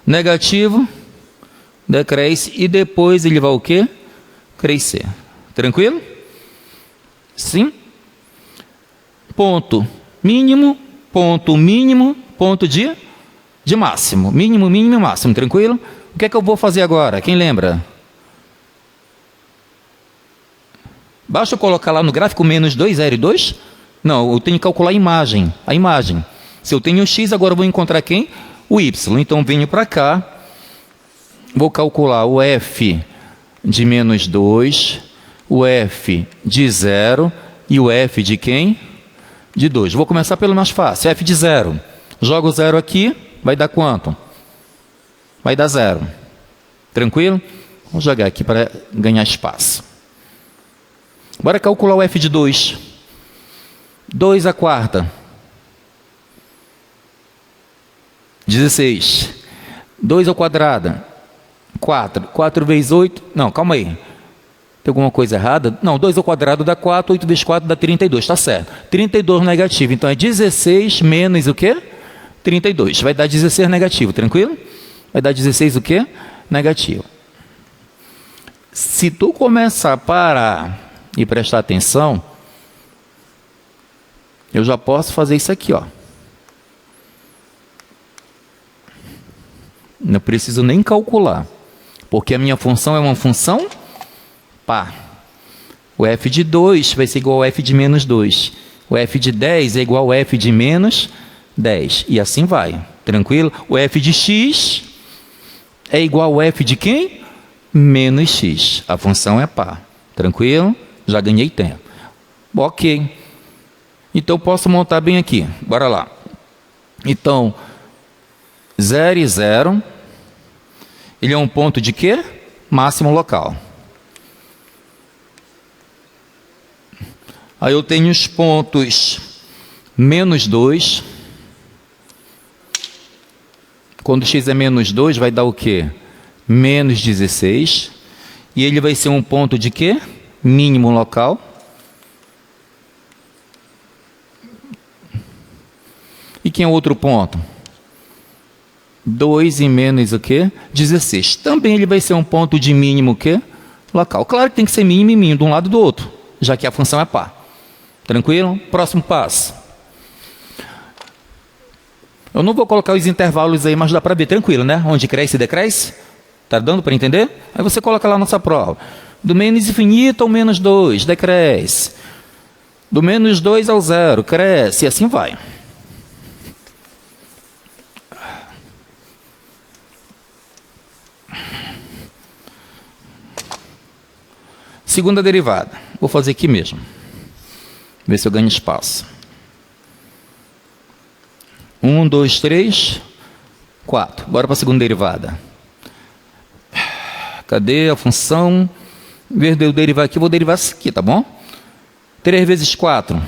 Negativo, decresce. E depois ele vai o quê? Crescer. Tranquilo? Sim? Ponto mínimo, ponto de máximo. Mínimo, mínimo e máximo. Tranquilo? O que é que eu vou fazer agora? Quem lembra? Basta eu colocar lá no gráfico menos 2, 0 e 2? Não, eu tenho que calcular a imagem. Se eu tenho x, agora eu vou encontrar quem? O y. Então venho para cá. Vou calcular o f de menos 2, o f de 0 e o f de quem? De 2. Vou começar pelo mais fácil. F de 0. Jogo o 0 aqui, vai dar quanto? Vai dar 0. Tranquilo? Vou jogar aqui para ganhar espaço. Bora calcular o f de 2. 2 à quarta. 16. 2 ao quadrado. 4. 4 vezes 8. Não, calma aí. Tem alguma coisa errada? Não, 2 ao quadrado dá 4. 8 vezes 4 dá 32. Está certo. 32 negativo. Então é 16 menos o quê? 32. Vai dar 16 negativo. Tranquilo? Vai dar 16 o quê? Negativo. Se tu começar a parar e prestar atenção, eu já posso fazer isso aqui, ó. Não preciso nem calcular, porque a minha função é uma função pá. O f de 2 vai ser igual ao f de menos 2. O f de 10 é igual ao f de menos 10. E assim vai. Tranquilo? O f de x é igual ao f de quem? Menos x. A função é pá. Tranquilo? Já ganhei tempo. Ok. Então eu posso montar bem aqui. Bora lá. Então, 0 e 0. Ele é um ponto de quê? Máximo local. Aí eu tenho os pontos menos 2. Quando x é menos 2, vai dar o quê? Menos 16. E ele vai ser um ponto de quê? Mínimo local. E quem é outro ponto? 2 e menos o quê? 16. Também ele vai ser um ponto de mínimo o quê? Local. Claro que tem que ser mínimo e mínimo de um lado e do outro, já que a função é par. Tranquilo? Próximo passo. Eu não vou colocar os intervalos aí, mas dá para ver, tranquilo, né? Onde cresce e decresce. Tá dando para entender? Aí você coloca lá na nossa prova. Do menos infinito ao menos 2, decresce. Do menos 2 ao 0, cresce. E assim vai. Segunda derivada. Vou fazer aqui mesmo. Ver se eu ganho espaço. 1, 2, 3, 4. Bora para a segunda derivada. Cadê a função? Em vez de eu derivar aqui, eu vou derivar isso aqui, tá bom? 3 vezes 4.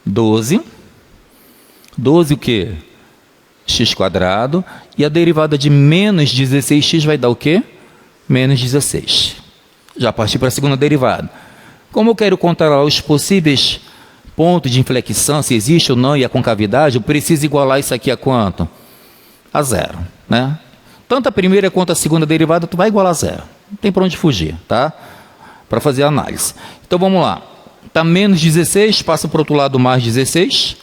12. 12 o quê? X quadrado. E a derivada de menos 16x vai dar o quê? Menos 16. Já parti para a segunda derivada. Como eu quero controlar os possíveis pontos de inflexão, se existe ou não, e a concavidade, eu preciso igualar isso aqui a quanto? A zero, né? Tanto a primeira quanto a segunda derivada, tu vai igualar a zero. Não tem para onde fugir, tá? Para fazer a análise. Então, vamos lá. Está menos 16, passa para o outro lado mais 16.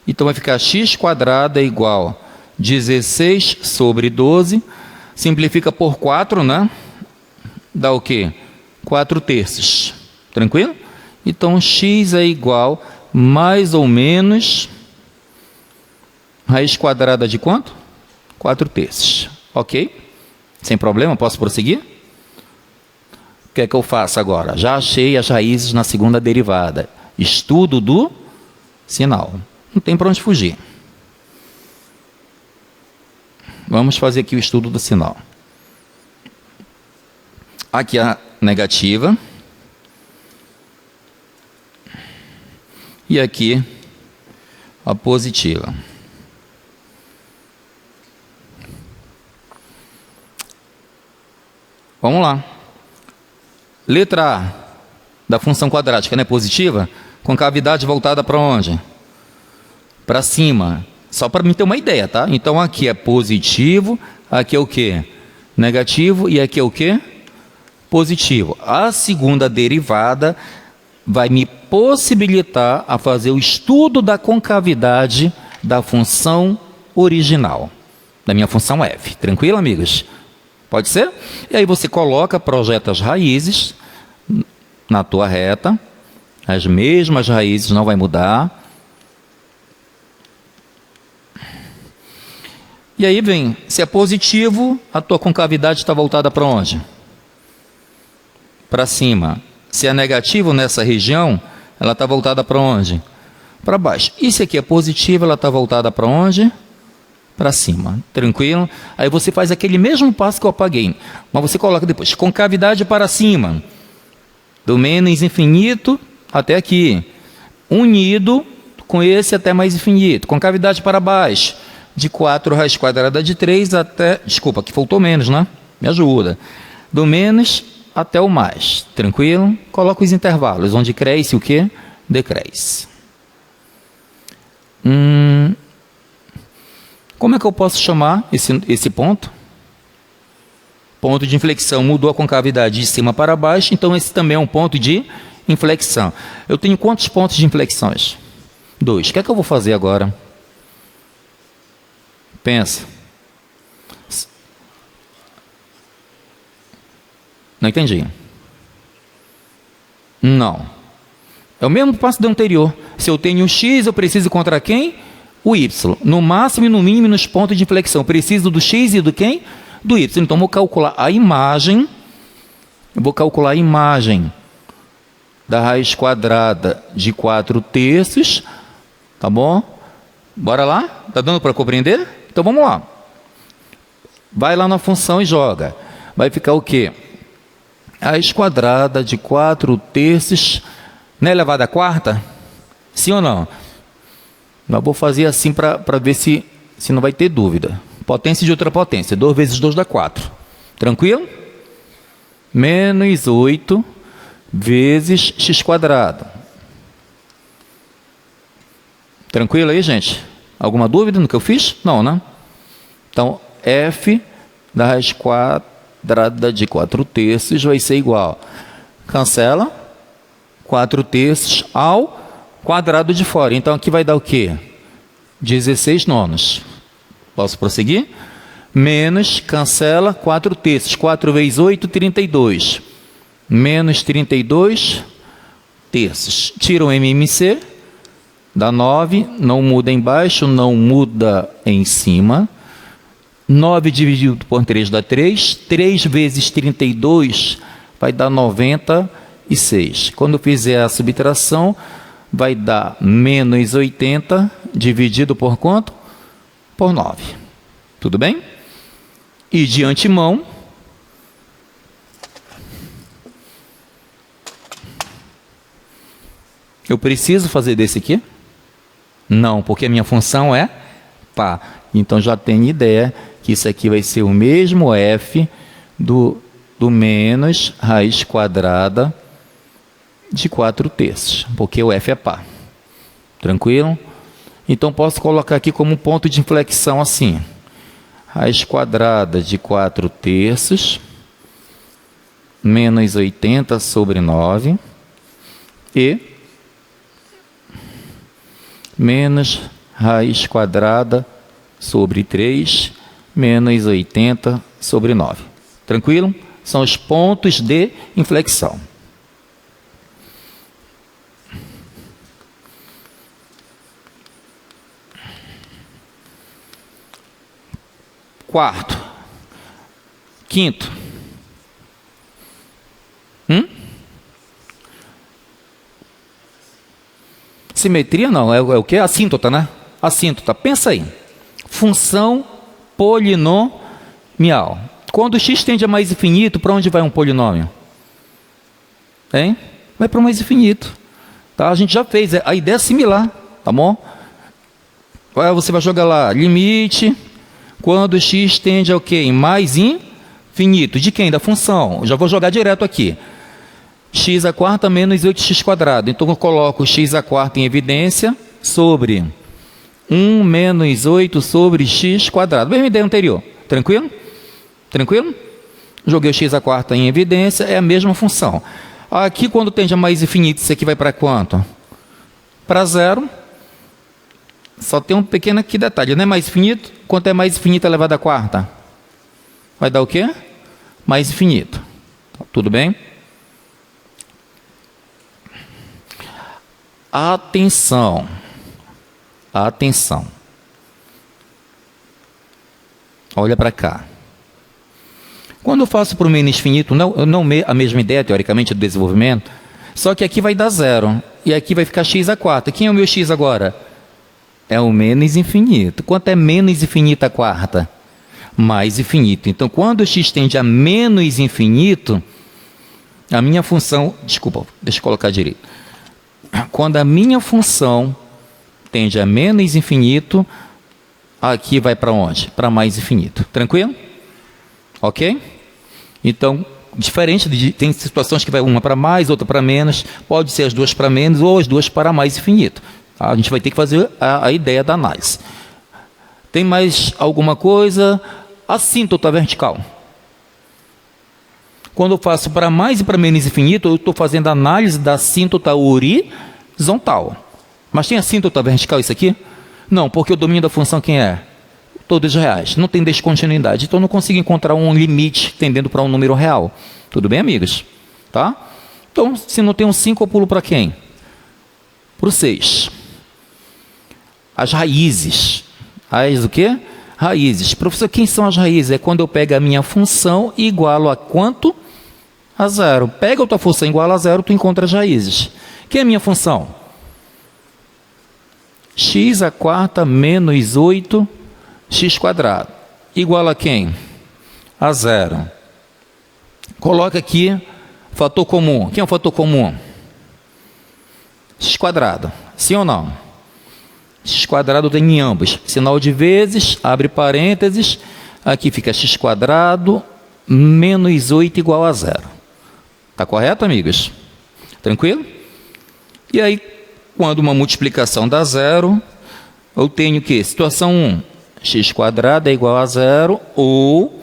Então, vai ficar x² é igual a 16 sobre 12. Simplifica por 4, né? Dá o quê? 4/3. Tranquilo? Então, x é igual mais ou menos raiz quadrada de quanto? 4/3. Ok? Sem problema, posso prosseguir? O que é que eu faço agora? Já achei as raízes na segunda derivada. Estudo do sinal. Não tem para onde fugir. Vamos fazer aqui o estudo do sinal. Aqui a negativa. E aqui a positiva. Vamos lá. Letra A da função quadrática, né, positiva, concavidade voltada para onde? Para cima. Só para mim ter uma ideia, tá? Então aqui é positivo, aqui é o quê? Negativo e aqui é o quê? Positivo. A segunda derivada vai me possibilitar a fazer o estudo da concavidade da função original, da minha função f. Tranquilo, amigos? Pode ser? E aí você coloca, projeta as raízes na tua reta, as mesmas raízes, não vai mudar. E aí vem, se é positivo, a tua concavidade está voltada para onde? Para cima. Se é negativo nessa região, ela está voltada para onde? Para baixo. E se aqui é positivo, ela está voltada para onde? Para cima, tranquilo? Aí você faz aquele mesmo passo que eu apaguei, mas você coloca depois, concavidade para cima, do menos infinito até aqui, unido com esse até mais infinito, concavidade para baixo, de 4 raiz quadrada de 3 até, desculpa, aqui faltou menos, né? Me ajuda, do menos até o mais, tranquilo? Coloca os intervalos, onde cresce o quê? Decresce. Como é que eu posso chamar esse ponto? Ponto de inflexão. Mudou a concavidade de cima para baixo, então esse também é um ponto de inflexão. Eu tenho quantos pontos de inflexões? 2. O que é que eu vou fazer agora? Pensa. Não entendi. Não. É o mesmo passo do anterior. Se eu tenho x, eu preciso encontrar quem? O y. No máximo e no mínimo nos pontos de inflexão. Preciso do x e do quem? Do y. Então, vou calcular a imagem. Eu vou calcular a imagem da raiz quadrada de 4/3. Tá bom? Bora lá? Tá dando para compreender? Então, vamos lá. Vai lá na função e joga. Vai ficar o quê? Raiz quadrada de 4/3. Não é elevado à quarta? Sim ou não? Mas vou fazer assim para ver se não vai ter dúvida. Potência de outra potência. 2 vezes 2 dá 4. Tranquilo? Menos 8 vezes x². Tranquilo aí, gente? Alguma dúvida no que eu fiz? Não, né? Então, f da raiz quadrada de 4/3 vai ser igual. Cancela. 4/3 ao quadrado de fora. Então, aqui vai dar o quê? 16/9. Posso prosseguir? Menos, cancela, 4/3. 4 vezes 8, 32. Menos 32/3. Tira o MMC, dá 9. Não muda embaixo, não muda em cima. 9 dividido por 3 dá 3. 3 vezes 32 vai dar 96. Quando eu fizer a subtração, vai dar menos 80 dividido por quanto? Por 9. Tudo bem? E de antemão, eu preciso fazer desse aqui? Não, porque a minha função é pá. Então já tenho ideia que isso aqui vai ser o mesmo f do menos raiz quadrada de 4/3, porque o f é par. Tranquilo? Então, posso colocar aqui como ponto de inflexão assim. Raiz quadrada de 4/3 menos 80/9 e menos raiz quadrada sobre 3 menos 80/9. Tranquilo? São os pontos de inflexão. Quarto. Quinto. Simetria não, é o que? Assíntota, né? Assíntota. Pensa aí. Função polinomial. Quando x tende a mais infinito, para onde vai um polinômio? Hein? Vai para o mais infinito. Tá? A gente já fez. A ideia é similar. Tá bom? Você vai jogar lá. Limite. Quando x tende ao quê? Em mais infinito. De quem? Da função. Eu já vou jogar direto aqui. x² menos 8x². Então, eu coloco x² em evidência sobre 1 menos 8 sobre x². Mesma ideia anterior. Tranquilo? Tranquilo? Joguei o x² em evidência, é a mesma função. Aqui, quando tende a mais infinito, isso aqui vai para quanto? Para 0. Só tem um pequeno aqui detalhe, não é mais infinito? Quanto é mais infinito elevado à quarta? Vai dar o quê? Mais infinito. Tudo bem? Atenção. Atenção. Olha para cá. Quando eu faço para o menos infinito, não a mesma ideia, teoricamente, do desenvolvimento, só que aqui vai dar 0. E aqui vai ficar x². Quem é o meu x agora? É o menos infinito. Quanto é menos infinito a quarta? Mais infinito. Então, quando o x tende a menos infinito, a minha função... Desculpa, deixa eu colocar direito. Quando a minha função tende a menos infinito, aqui vai para onde? Para mais infinito. Tranquilo? Ok? Então, diferente de... Tem situações que vai uma para mais, outra para menos. Pode ser as duas para menos ou as duas para mais infinito. Tá? A gente vai ter que fazer a ideia da análise. Tem mais alguma coisa? Assíntota vertical. Quando eu faço para mais e para menos infinito, eu estou fazendo a análise da assíntota horizontal. Mas tem assíntota vertical isso aqui? Não, porque o domínio da função quem é? Todos reais. Não tem descontinuidade. Então, eu não consigo encontrar um limite tendendo para um número real. Tudo bem, amigos? Tá? Então, se não tem um 5, eu pulo para quem? Para o 6. As raízes. As o quê? Raízes. Professor, quem são as raízes? É quando eu pego a minha função e igualo a quanto? A 0. Pega a tua função e iguala a 0, tu encontra as raízes. Quem é a minha função? x² menos 8 x². Igual a quem? A 0. Coloca aqui fator comum. Quem é o fator comum? x². Sim ou não? x² tem em ambos. Sinal de vezes, abre parênteses. Aqui fica x² menos 8 igual a 0. Está correto, amigos? Tranquilo? E aí, quando uma multiplicação dá 0, eu tenho o quê? Situação 1. x² é igual a 0, ou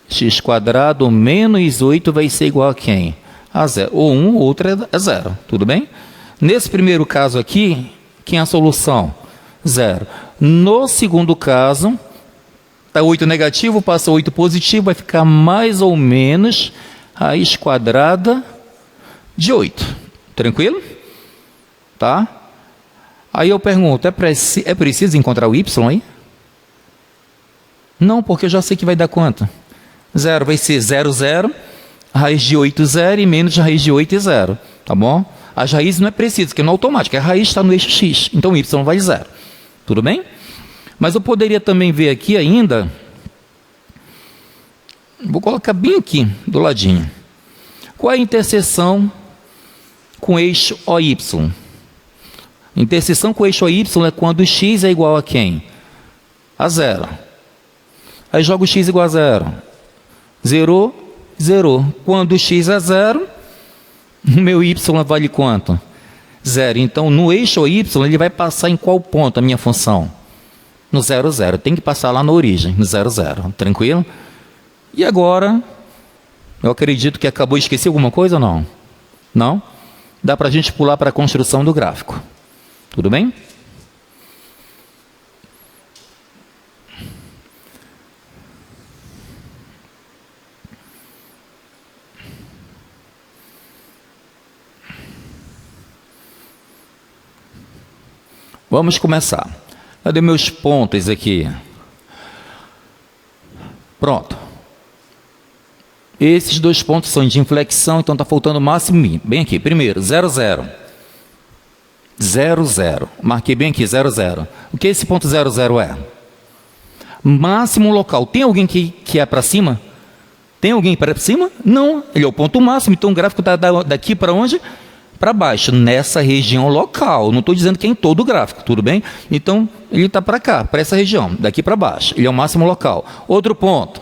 x² menos 8 vai ser igual a quem? A 0. Ou 1, outra é 0. Tudo bem? Nesse primeiro caso aqui, quem é a solução? 0. No segundo caso, está 8 negativo, passa 8 positivo, vai ficar mais ou menos raiz quadrada de 8. Tranquilo? Tá? Aí eu pergunto, é preciso encontrar o y aí? Não, porque eu já sei que vai dar quanto? 0 vai ser 0, 0, raiz de 8, 0 e menos raiz de 8 é 0. Tá bom? As raízes não é preciso, porque não é automático. A raiz está no eixo x, então y vai 0. Tudo bem? Mas eu poderia também ver aqui ainda, vou colocar bem aqui, do ladinho. Qual é a interseção com o eixo OY? Interseção com o eixo OY é quando x é igual a quem? A 0. Aí jogo x igual a 0. 0, 0. Quando x é 0, O meu y vale quanto? 0. Então, no eixo y, ele vai passar em qual ponto a minha função? No 0, 0. Tem que passar lá na origem, no 0, 0. Tranquilo? E agora, eu acredito que acabou. Esqueci alguma coisa ou não? Não? Dá para a gente pular para a construção do gráfico. Tudo bem? Vamos começar. Cadê meus pontos aqui? Pronto. Esses dois pontos são de inflexão, então está faltando o máximo mínimo. Bem aqui, primeiro, 0, 0. 0, 0. Marquei bem aqui, 0, 0. O que esse ponto 0, 0 é? Máximo local. Tem alguém que é para cima? Tem alguém para cima? Não. Ele é o ponto máximo, então o gráfico está daqui para onde? Para baixo, nessa região local. Não estou dizendo que é em todo o gráfico, tudo bem? Então, ele está para cá, para essa região, daqui para baixo. Ele é o máximo local. Outro ponto.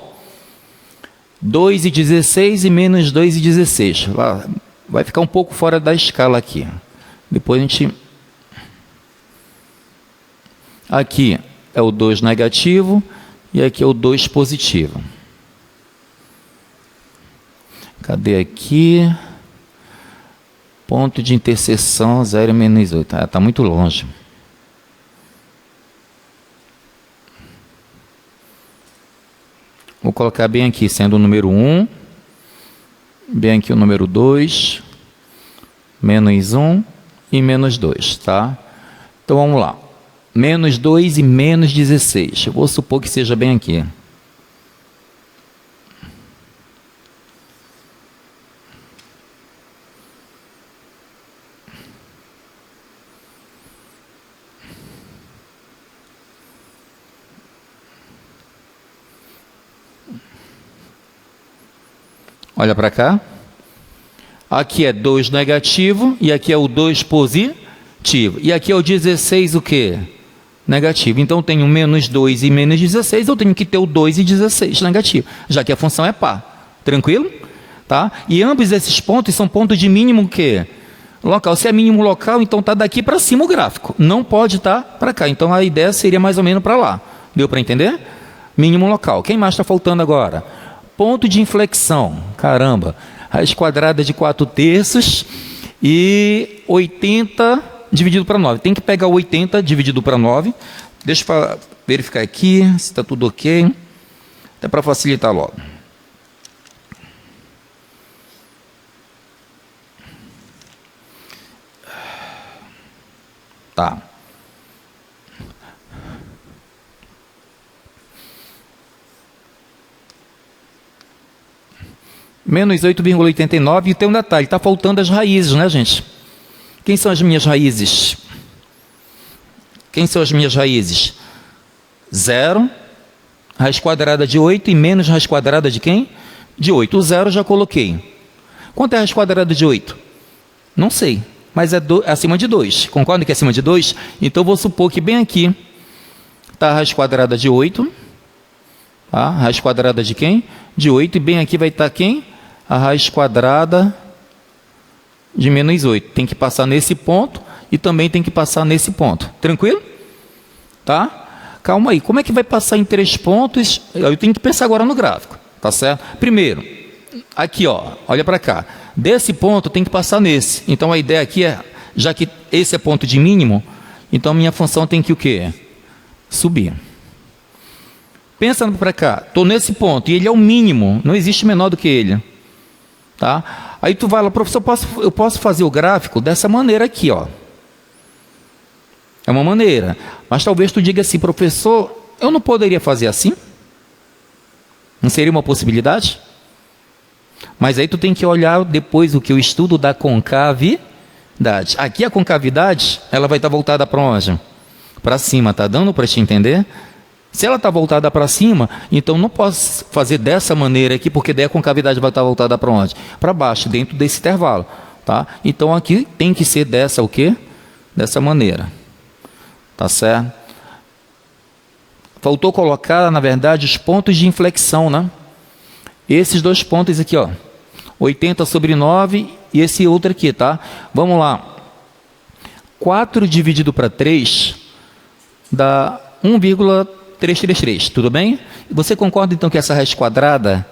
2,16 e menos 2,16. Vai ficar um pouco fora da escala aqui. Depois a gente... Aqui é o 2 negativo e aqui é o 2 positivo. Cadê aqui? Ponto de interseção 0 menos 8. Está muito longe. Vou colocar bem aqui, sendo o número 1. Bem aqui o número 2. Menos 1 e menos 2, tá? Então vamos lá. Menos 2 e menos 16. Eu vou supor que seja bem aqui. Olha para cá. Aqui é 2 negativo e aqui é o 2 positivo. E aqui é o 16 o quê? Negativo. Então, eu tenho menos 2 e menos 16, eu tenho que ter o 2 e 16 negativo, já que a função é par. Tranquilo? Tá? E ambos esses pontos são pontos de mínimo o quê? Local. Se é mínimo local, então está daqui para cima o gráfico. Não pode estar para cá. Então, a ideia seria mais ou menos para lá. Deu para entender? Mínimo local. Quem mais está faltando agora? Ponto de inflexão. Caramba. Raiz quadrada de 4/3 e 80 dividido para 9. Tem que pegar 80 dividido para 9. Deixa eu verificar aqui se está tudo ok. Até para facilitar logo. Tá. Menos 8,89. E tem um detalhe, está faltando as raízes, né, gente? Quem são as minhas raízes? Quem são as minhas raízes? 0, raiz quadrada de 8 e menos raiz quadrada de quem? De 8. O 0 já coloquei. Quanto é a raiz quadrada de 8? Não sei, mas é acima de 2. Concorda que é acima de 2? Então, eu vou supor que bem aqui está a raiz quadrada de 8. Tá? Raiz quadrada de quem? De 8. E bem aqui vai estar quem? A raiz quadrada de menos 8. Tem que passar nesse ponto e também tem que passar nesse ponto. Tranquilo? Tá? Calma aí. Como é que vai passar em 3 pontos? Eu tenho que pensar agora no gráfico. Tá certo? Primeiro, aqui, ó, olha para cá. Desse ponto tem que passar nesse. Então, a ideia aqui é, já que esse é ponto de mínimo, então minha função tem que o quê? Subir. Pensa para cá. Estou nesse ponto e ele é o mínimo. Não existe menor do que ele. Tá? Aí tu vai lá, professor, eu posso fazer o gráfico dessa maneira aqui, ó. É uma maneira. Mas talvez tu diga assim, professor, eu não poderia fazer assim? Não seria uma possibilidade? Mas aí tu tem que olhar depois o que eu estudo da concavidade. Aqui a concavidade, ela vai estar voltada para onde? Para cima, tá dando para te entender? Se ela está voltada para cima, então não posso fazer dessa maneira aqui, porque daí a concavidade vai estar voltada para onde? Para baixo, dentro desse intervalo. Tá? Então aqui tem que ser dessa o quê? Dessa maneira. Tá certo? Faltou colocar, na verdade, os pontos de inflexão, né? Esses 2 pontos aqui, ó. 80 sobre 9 e esse outro aqui, tá? Vamos lá. 4 dividido para 3 dá 1,333, tudo bem? Você concorda então que essa raiz quadrada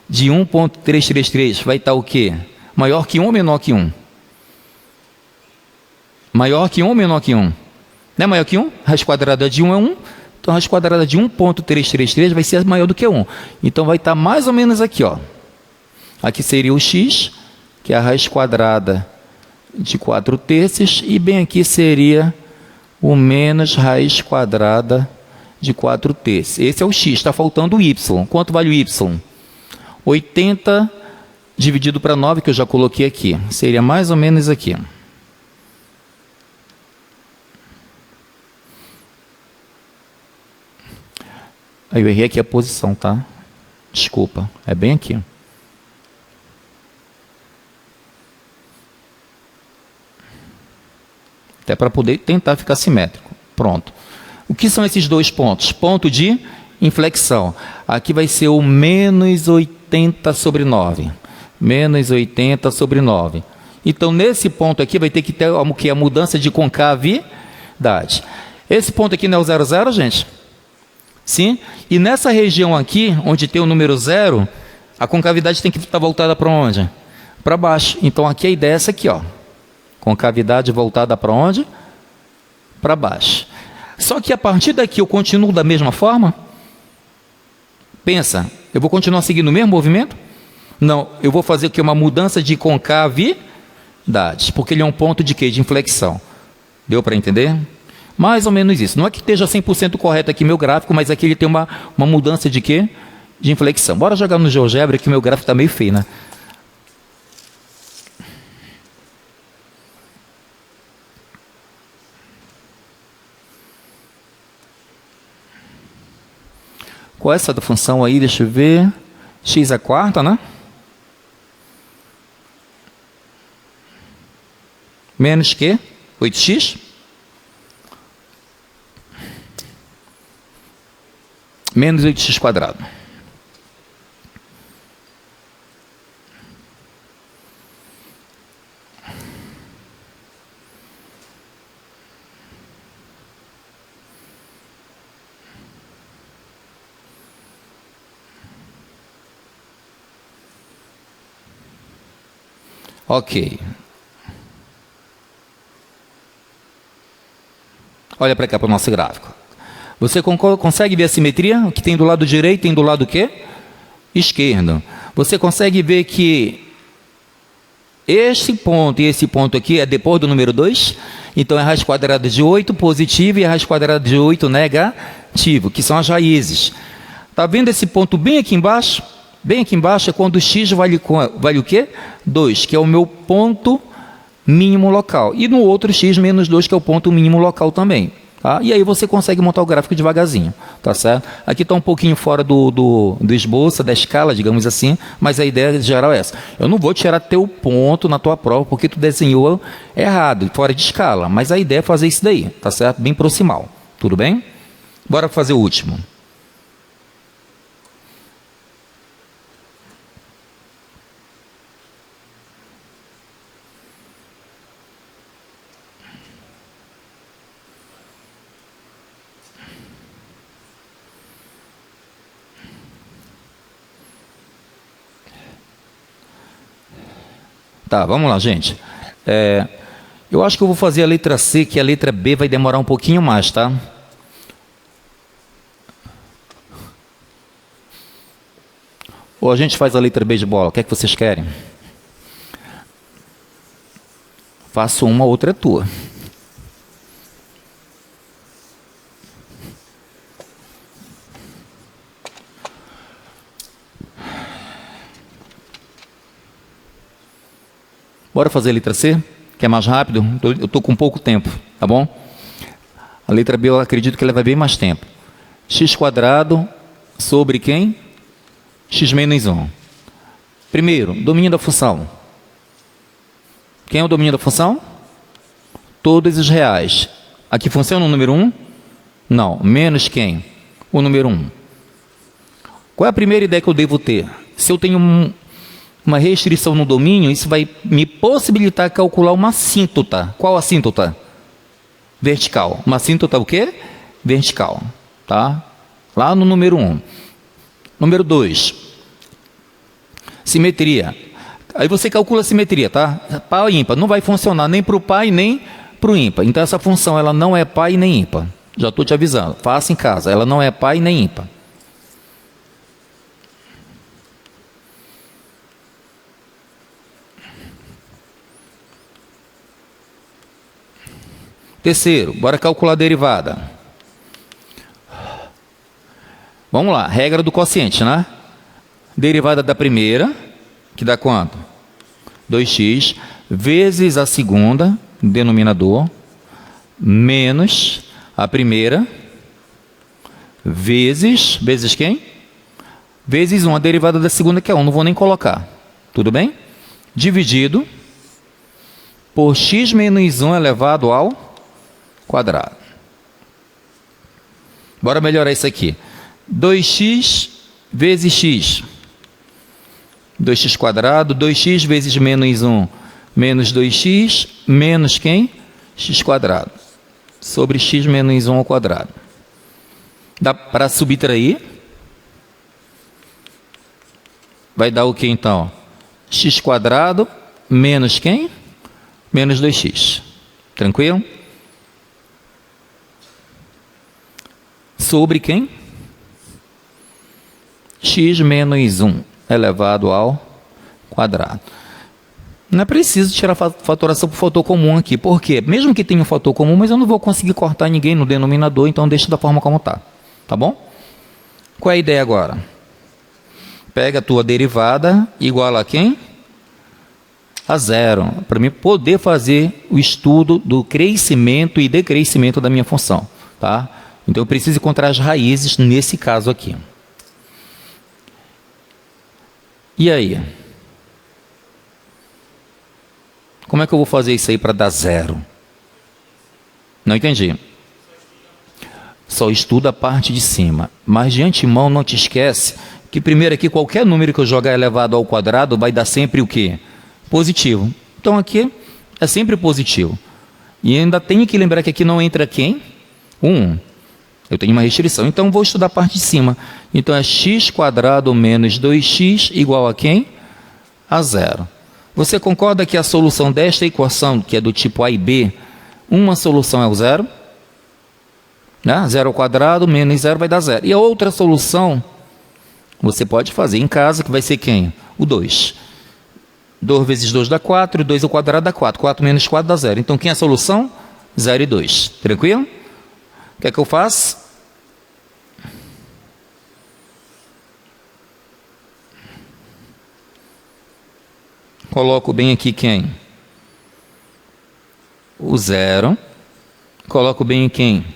de 1,333 vai estar o quê? Maior que 1 ou menor que 1? Maior que 1 ou menor que 1? Não é maior que 1? Raiz quadrada de 1 é 1. Então a raiz quadrada de 1,333 vai ser maior do que 1. Então vai estar mais ou menos aqui, ó. Aqui seria o x, que é a raiz quadrada de 4/3, e bem aqui seria o menos raiz quadrada de 4/3. Esse é o x, está faltando o y. Quanto vale o y? 80 dividido para 9, que eu já coloquei aqui. Seria mais ou menos aqui. Aí eu errei aqui a posição, tá? Desculpa, é bem aqui. Até para poder tentar ficar simétrico. Pronto. O que são esses dois pontos? Ponto de inflexão. Aqui vai ser o menos 80 sobre 9. Menos 80 sobre 9. Então, nesse ponto aqui, vai ter que ter a mudança de concavidade. Esse ponto aqui não é o 0, 0, gente? Sim? E nessa região aqui, onde tem o número 0, a concavidade tem que estar voltada para onde? Para baixo. Então, aqui a ideia é essa aqui, ó. Concavidade voltada para onde? Para baixo. Só que a partir daqui eu continuo da mesma forma? Pensa, eu vou continuar seguindo o mesmo movimento? Não, eu vou fazer aqui uma mudança de concavidade, porque ele é um ponto de quê? De inflexão. Deu para entender? Mais ou menos isso. Não é que esteja 100% correto aqui meu gráfico, mas aqui ele tem uma mudança de quê? De inflexão. Bora jogar no GeoGebra, que o meu gráfico está meio feio, né? Qual é essa da função aí? Deixa eu ver. X é a quarta, né? Menos que 8x. Menos 8x quadrado. Ok. Olha para cá para o nosso gráfico. Você consegue ver a simetria? O que tem do lado direito tem do lado quê? Esquerdo. Você consegue ver que esse ponto e esse ponto aqui é depois do número 2? Então é a raiz quadrada de 8 positivo e a raiz quadrada de 8 negativo, que são as raízes. Está vendo esse ponto bem aqui embaixo? Bem aqui embaixo é quando o x vale o quê? 2, que é o meu ponto mínimo local. E no outro x menos 2, que é o ponto mínimo local também. Tá? E aí você consegue montar o gráfico devagarzinho. Tá certo? Aqui está um pouquinho fora do esboço, da escala, digamos assim, mas a ideia geral é essa. Eu não vou tirar teu ponto na tua prova, porque tu desenhou errado, fora de escala. Mas a ideia é fazer isso daí, tá certo? Bem proximal. Tudo bem? Bora fazer o último. Tá, vamos lá, gente. Eu acho que eu vou fazer a letra C, que a letra B vai demorar um pouquinho mais, tá? Ou a gente faz a letra B de bola? O que é que vocês querem? Faço uma, outra é tua. Bora fazer a letra C, que é mais rápido. Eu estou com pouco tempo, tá bom? A letra B eu acredito que ela vai bem mais tempo. X quadrado sobre quem? X menos 1. Primeiro, domínio da função. Quem é o domínio da função? Todos os reais. Aqui funciona o número 1? Não. Menos quem? O número 1. Qual é a primeira ideia que eu devo ter? Se eu tenho uma restrição no domínio, isso vai me possibilitar calcular uma assíntota. Qual assíntota? Vertical. Uma assíntota o quê? Vertical. Tá? Lá no número 1. Número 2. Simetria. Aí você calcula a simetria, tá? Par e ímpar. Não vai funcionar nem para o par e nem para o ímpar. Então essa função ela não é par e nem ímpar. Já estou te avisando. Faça em casa. Ela não é par e nem ímpar. Terceiro, bora calcular a derivada. Vamos lá, regra do quociente, né? Derivada da primeira, que dá quanto? 2x, vezes a segunda, denominador, menos a primeira, vezes quem? Vezes 1, a derivada da segunda, que é 1, não vou nem colocar. Tudo bem? Dividido por x menos 1 elevado ao quadrado. Bora melhorar isso aqui. 2x vezes x. 2x quadrado, 2x vezes menos 1, menos 2x, menos quem? X quadrado. Sobre x menos 1 ao quadrado. Dá para subtrair? Vai dar o que então? X quadrado menos quem? Menos 2x. Tranquilo? Sobre quem? X menos 1 elevado ao quadrado. Não é preciso tirar fatoração por fator comum aqui. Por quê? Mesmo que tenha um fator comum, mas eu não vou conseguir cortar ninguém no denominador, então deixa da forma como está. Tá bom? Qual é a ideia agora? Pega a tua derivada igual a quem? A zero. Para mim poder fazer o estudo do crescimento e decrescimento da minha função. Tá? Então eu preciso encontrar as raízes nesse caso aqui. E aí? Como é que eu vou fazer isso aí para dar zero? Não entendi. Só estuda a parte de cima. Mas de antemão não te esquece que primeiro aqui qualquer número que eu jogar elevado ao quadrado vai dar sempre o quê? Positivo. Então aqui é sempre positivo. E ainda tenho que lembrar que aqui não entra quem? 1. Eu tenho uma restrição, então vou estudar a parte de cima. Então é x quadrado menos 2x igual a quem? A zero. Você concorda que a solução desta equação, que é do tipo A e B, uma solução é o zero? Né? 0 ao quadrado menos 0 vai dar 0. E a outra solução, você pode fazer em casa, que vai ser quem? O 2. 2 vezes 2 dá 4, 2 ao quadrado dá 4. 4 menos 4 dá 0. Então, quem é a solução? 0 e 2. Tranquilo? O que é que eu faço? Coloco bem aqui quem? O 0. Coloco bem quem?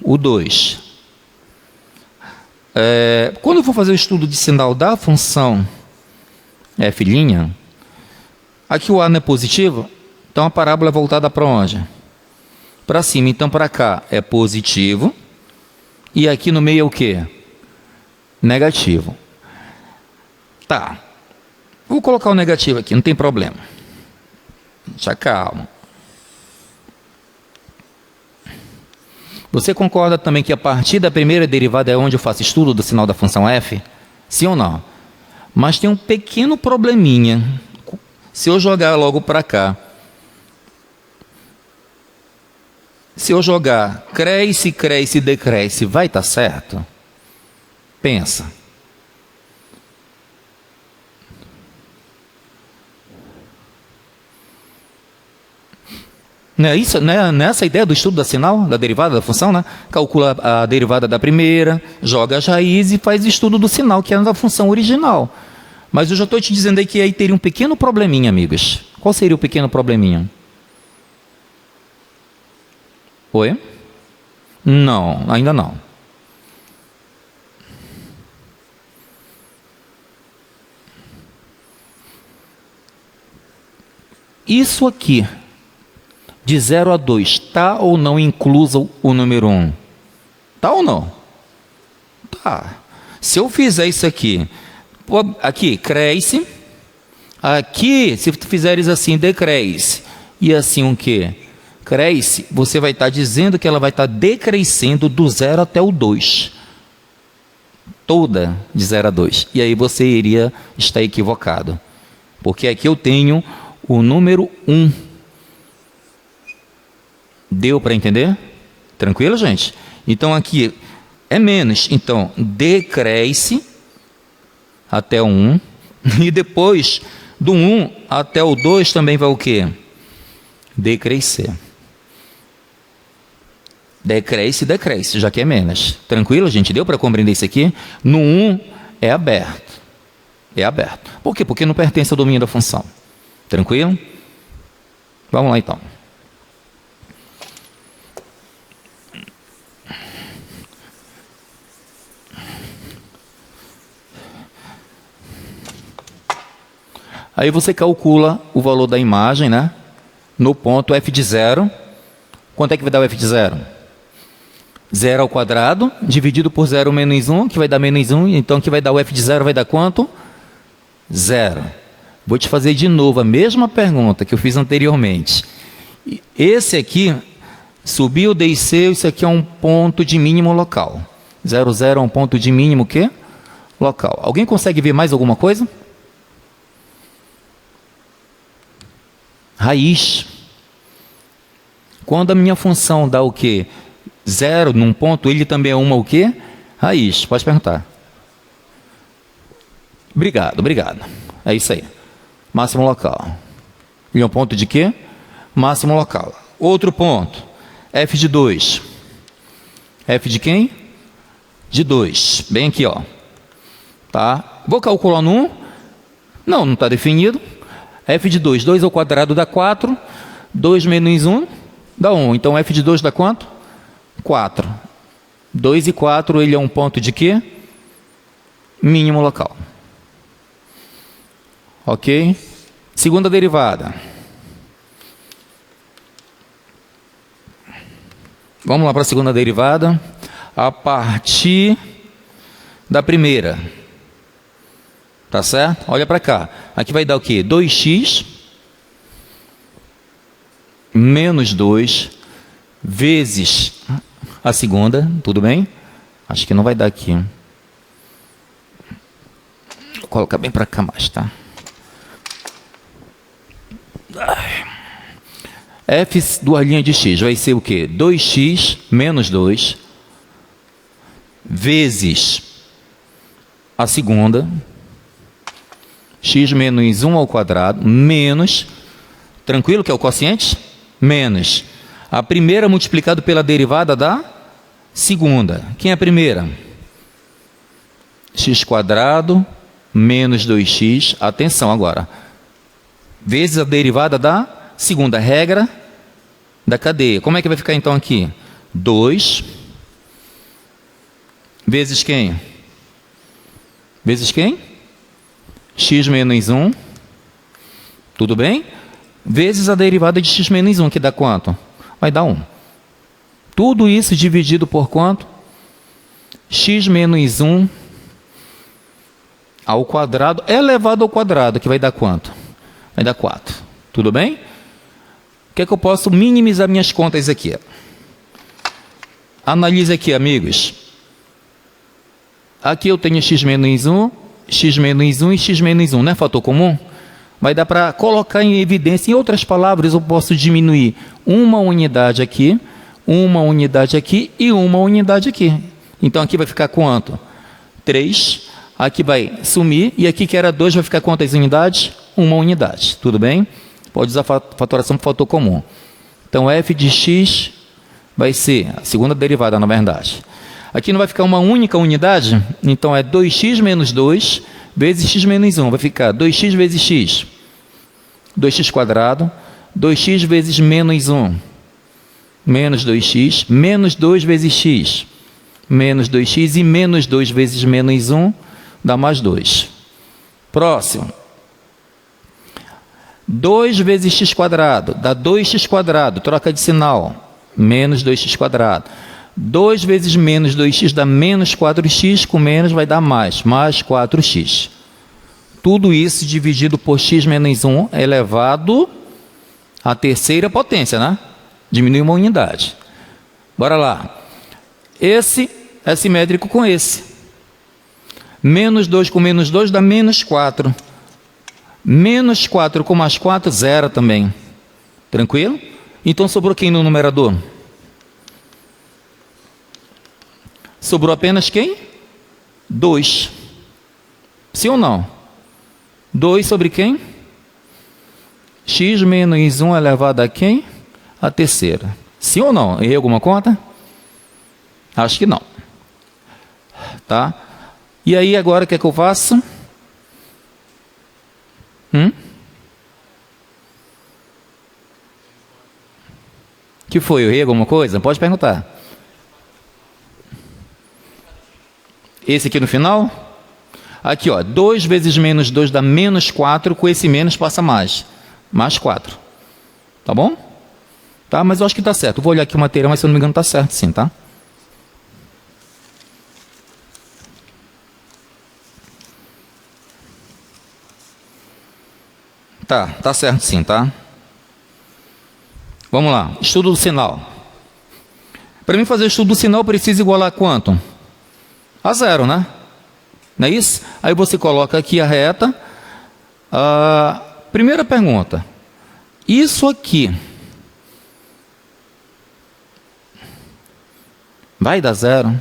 O 2. Quando eu for fazer o estudo de sinal da função f', aqui o a não é positivo, então a parábola é voltada para onde? Para cima. Então para cá é positivo e aqui no meio é o quê? Negativo. Tá. Vou colocar o negativo aqui, não tem problema. Deixa calma. Você concorda também que a partir da primeira derivada é onde eu faço estudo do sinal da função f? Sim ou não? Mas tem um pequeno probleminha. Se eu jogar logo para cá, se eu jogar cresce, cresce, decresce, vai estar certo? Pensa. Não é isso, não é essa a ideia do estudo da sinal, da derivada da função, né? Calcula a derivada da primeira, joga as raízes e faz estudo do sinal, que é da função original. Mas eu já estou te dizendo aí que aí teria um pequeno probleminha, amigos. Qual seria o pequeno probleminha? Oi? Não, ainda não. Isso aqui, de 0 a 2, está ou não incluso o número 1? Está ou não? Tá. Se eu fizer isso aqui, Aqui, cresce. Aqui, se tu fizeres assim, decresce. E assim o quê? Cresce, você vai estar dizendo que ela vai estar decrescendo do 0 até o 2. Toda de 0 a 2. E aí você iria estar equivocado. Porque aqui eu tenho o número 1. Deu para entender? Tranquilo, gente? Então aqui é menos. Então, decresce até o 1. E depois, do 1 até o 2 também vai o quê? Decrescer. Decresce, decresce, já que é menos. Tranquilo, gente? Deu para compreender isso aqui? No 1 é aberto. É aberto. Por quê? Porque não pertence ao domínio da função. Tranquilo? Vamos lá, então. Aí você calcula o valor da imagem, né? No ponto f de 0. Quanto é que vai dar o f de 0? 0 ao quadrado, dividido por 0 menos 1, que vai dar menos 1. Então, que vai dar o f de 0 vai dar quanto? 0. Vou te fazer de novo a mesma pergunta que eu fiz anteriormente. Esse aqui, subiu, desceu, isso aqui é um ponto de mínimo local. 0, 0 é um ponto de mínimo o quê? Local. Alguém consegue ver mais alguma coisa? Raiz. Quando a minha função dá o quê? 0 num ponto, ele também é uma o quê? Raiz. Pode perguntar. Obrigado, obrigado. É isso aí. Máximo local. E é um ponto de quê? Máximo local. Outro ponto. F de 2. F de quem? De 2. Bem aqui, ó. Tá? Vou calcular no 1. Não está definido. F de 2. 2 ao quadrado dá 4. 2 menos 1 dá 1. Então, f de 2 dá quanto? 4. 2 e 4, ele é um ponto de quê? Mínimo local. Ok? Segunda derivada. Vamos lá para a segunda derivada. A partir da primeira. Tá certo? Olha para cá. Aqui vai dar o quê? 2x menos 2 vezes a segunda. Tudo bem? Acho que não vai dar aqui. Vou colocar bem para cá mais, tá? F duas linhas de x vai ser o quê? 2x menos 2 vezes a segunda, x menos 1 ao quadrado, menos, tranquilo que é o quociente? Menos a primeira multiplicado pela derivada da segunda. Quem é a primeira? X quadrado menos 2x, atenção agora, vezes a derivada da segunda, regra da cadeia. Como é que vai ficar então aqui? 2 vezes quem? Vezes quem? X menos 1, tudo bem? Vezes a derivada de x menos 1, que dá quanto? Vai dar 1. Tudo isso dividido por quanto? X menos 1 ao quadrado elevado ao quadrado, que vai dar quanto? Vai dar 4. Tudo bem? O que é que eu posso minimizar minhas contas aqui? Analise aqui, amigos. Aqui eu tenho x menos 1, x menos 1 e x menos 1, não é fator comum? Vai dar para colocar em evidência. Em outras palavras, eu posso diminuir uma unidade aqui e uma unidade aqui. Então, aqui vai ficar quanto? 3. Aqui vai sumir. E aqui, que era 2, vai ficar quantas unidades? Uma unidade. Tudo bem? Pode usar fatoração por fator comum. Então, f de x vai ser a segunda derivada, na verdade. Aqui não vai ficar uma única unidade? Então, é 2x menos 2 vezes x menos 1. Vai ficar 2x vezes x. 2x quadrado. 2x vezes menos 1. Menos 2x. Menos 2 vezes x. Menos 2x. E menos 2 vezes menos 1 dá mais 2. Próximo. 2 vezes x quadrado. Dá 2x quadrado. Troca de sinal. Menos 2x quadrado. 2 vezes menos 2x dá menos 4x, com menos vai dar mais 4x. Tudo isso dividido por x menos 1 elevado à terceira potência, né? Diminui uma unidade. Bora lá. Esse é simétrico com esse. Menos 2 com menos 2 dá menos 4. Menos 4 com mais 4, zero também. Tranquilo? Então sobrou quem no numerador? Sobrou apenas quem? 2. Sim ou não? 2 sobre quem? X menos 1 elevado a quem? A terceira. Sim ou não? Errei alguma conta? Acho que não. Tá? E aí agora o que é que eu faço? Que foi? Eu errei alguma coisa? Pode perguntar. Esse aqui no final? Aqui, ó, 2 vezes menos 2 dá menos 4, com esse menos passa mais. Mais 4. Tá bom? Tá, mas eu acho que tá certo. Eu vou olhar aqui o material, mas se eu não me engano tá certo sim, tá? Tá certo sim, tá? Vamos lá, estudo do sinal. Para mim fazer o estudo do sinal, eu preciso igualar quanto? A zero, né? Não é isso? Aí você coloca aqui a reta. Primeira pergunta. Isso aqui vai dar zero?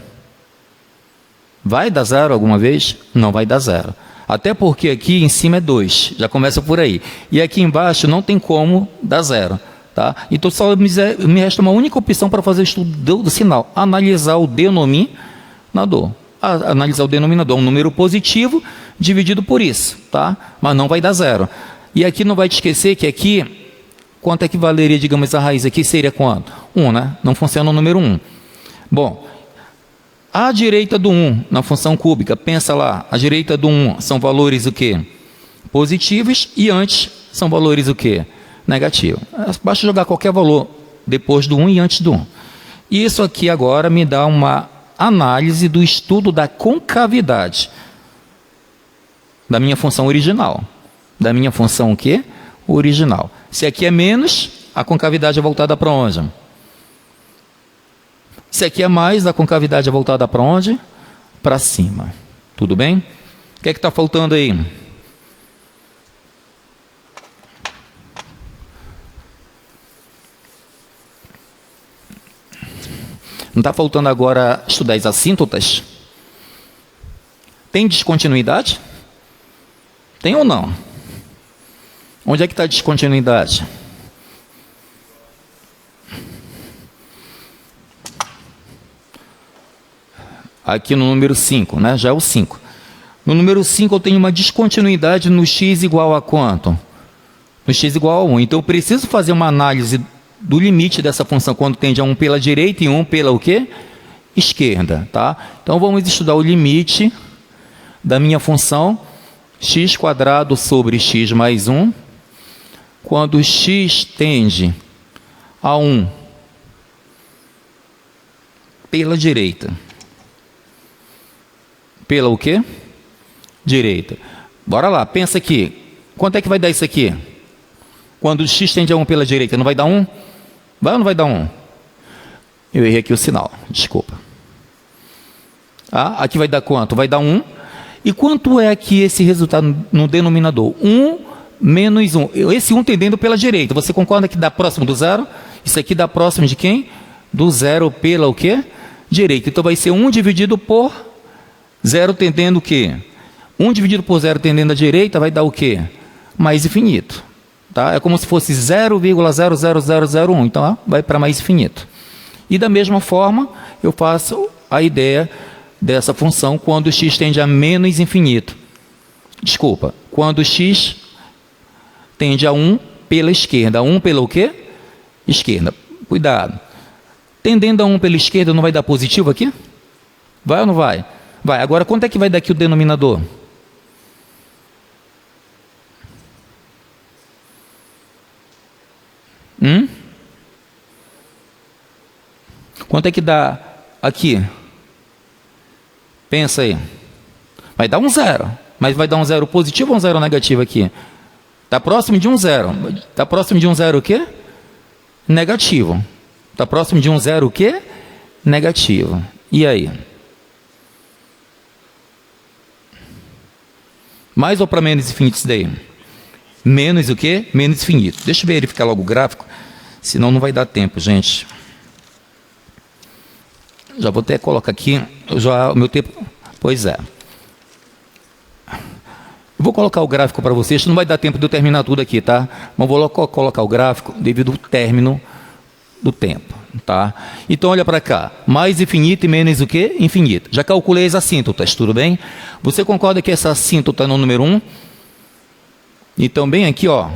Vai dar zero alguma vez? Não vai dar zero. Até porque aqui em cima é 2. Já começa por aí. E aqui embaixo não tem como dar zero. Tá? Então só me resta uma única opção para fazer o estudo do sinal. Analisar o denominador. Analisar o denominador, um número positivo dividido por isso, tá? Mas não vai dar zero. E aqui não vai te esquecer que aqui, quanto é que valeria, digamos, a raiz aqui seria quanto? 1, né? Não funciona o número 1. Bom, à direita do 1, na função cúbica, pensa lá, à direita do 1 são valores o quê? Positivos, e antes são valores o quê? Negativo. Basta jogar qualquer valor depois do 1 e antes do 1. E isso aqui agora me dá uma análise do estudo da concavidade da minha função original. Da minha função o quê? Original. Se aqui é menos, a concavidade é voltada para onde? Se aqui é mais, a concavidade é voltada para onde? Para cima. Tudo bem? O que é que está faltando aí? Não está faltando agora estudar as assíntotas? Tem descontinuidade? Tem ou não? Onde é que está a descontinuidade? Aqui no número 5, né? Já é o 5. No número 5 eu tenho uma descontinuidade no x igual a quanto? No x igual a 1. Então eu preciso fazer uma análise do limite dessa função quando tende a 1 pela direita e 1 pela o quê? Esquerda, tá? Então vamos estudar o limite da minha função x² sobre x mais 1, quando x tende a 1 pela direita. Pela o quê? Direita. Bora lá, pensa aqui. Quanto é que vai dar isso aqui? Quando x tende a 1 pela direita, não vai dar 1? Vai ou não vai dar 1? Eu errei aqui o sinal, desculpa. Aqui vai dar quanto? Vai dar 1. E quanto é aqui esse resultado no denominador? 1 menos 1. Esse 1 tendendo pela direita. Você concorda que dá próximo do zero? Isso aqui dá próximo de quem? Do zero pela o quê? Direita. Então vai ser 1 dividido por 0 tendendo o quê? 1 dividido por 0 tendendo à direita vai dar o quê? Mais infinito. Tá? É como se fosse 0,00001. Então vai para mais infinito. E da mesma forma, eu faço a ideia dessa função quando x tende a menos infinito. Desculpa, quando x tende a 1 pela esquerda. 1 pela o quê? Esquerda. Cuidado. Tendendo a 1 pela esquerda, não vai dar positivo aqui? Vai ou não vai? Vai. Agora, quanto é que vai dar aqui o denominador? Quanto é que dá aqui? Pensa aí. Vai dar um zero. Mas vai dar um zero positivo ou um zero negativo aqui? Está próximo de um zero. Está próximo de um zero o quê? Negativo. Está próximo de um zero o quê? Negativo. E aí? Mais ou para menos infinito isso daí? Menos o quê? Menos infinito. Deixa eu verificar logo o gráfico, senão não vai dar tempo, gente. Já vou até colocar aqui, já o meu tempo... Pois é. Eu vou colocar o gráfico para vocês, não vai dar tempo de eu terminar tudo aqui, tá? Mas vou colocar o gráfico devido ao término do tempo, tá? Então, olha para cá. Mais infinito e menos o quê? Infinito. Já calculei as assíntotas, tudo bem? Você concorda que essa assíntota é no número 1? Então, bem aqui, ó.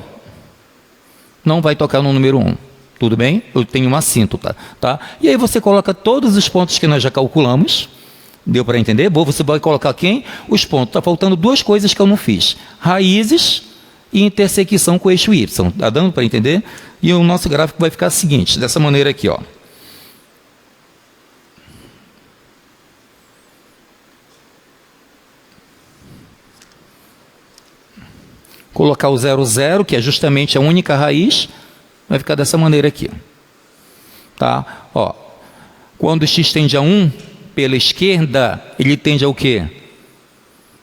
Não vai tocar no número 1. Tudo bem? Eu tenho uma assíntota, tá? E aí você coloca todos os pontos que nós já calculamos. Deu para entender? Você vai colocar quem? Os pontos. Está faltando duas coisas que eu não fiz. Raízes e intersecção com o eixo Y. Está dando para entender? E o nosso gráfico vai ficar o seguinte, dessa maneira aqui, ó. Colocar o 0, 0, que é justamente a única raiz, vai ficar dessa maneira aqui. Tá? Ó, quando x tende a 1, pela esquerda, ele tende ao quê?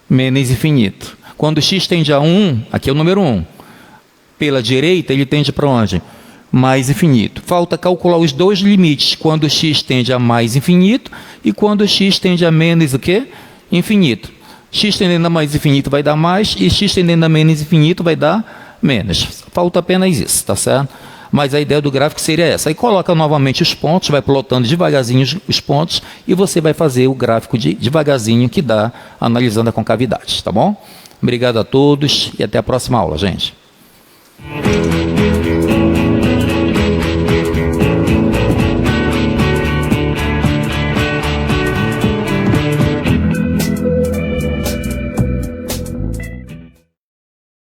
Menos infinito. Quando x tende a 1, aqui é o número 1. Pela direita, ele tende para onde? Mais infinito. Falta calcular os dois limites, quando x tende a mais infinito e quando x tende a menos o quê? Infinito. X tendendo a mais infinito vai dar mais e x tendendo a menos infinito vai dar menos. Falta apenas isso, tá certo? Mas a ideia do gráfico seria essa. Aí coloca novamente os pontos, vai plotando devagarzinho os pontos e você vai fazer o gráfico devagarzinho que dá, analisando a concavidade, tá bom? Obrigado a todos e até a próxima aula, gente.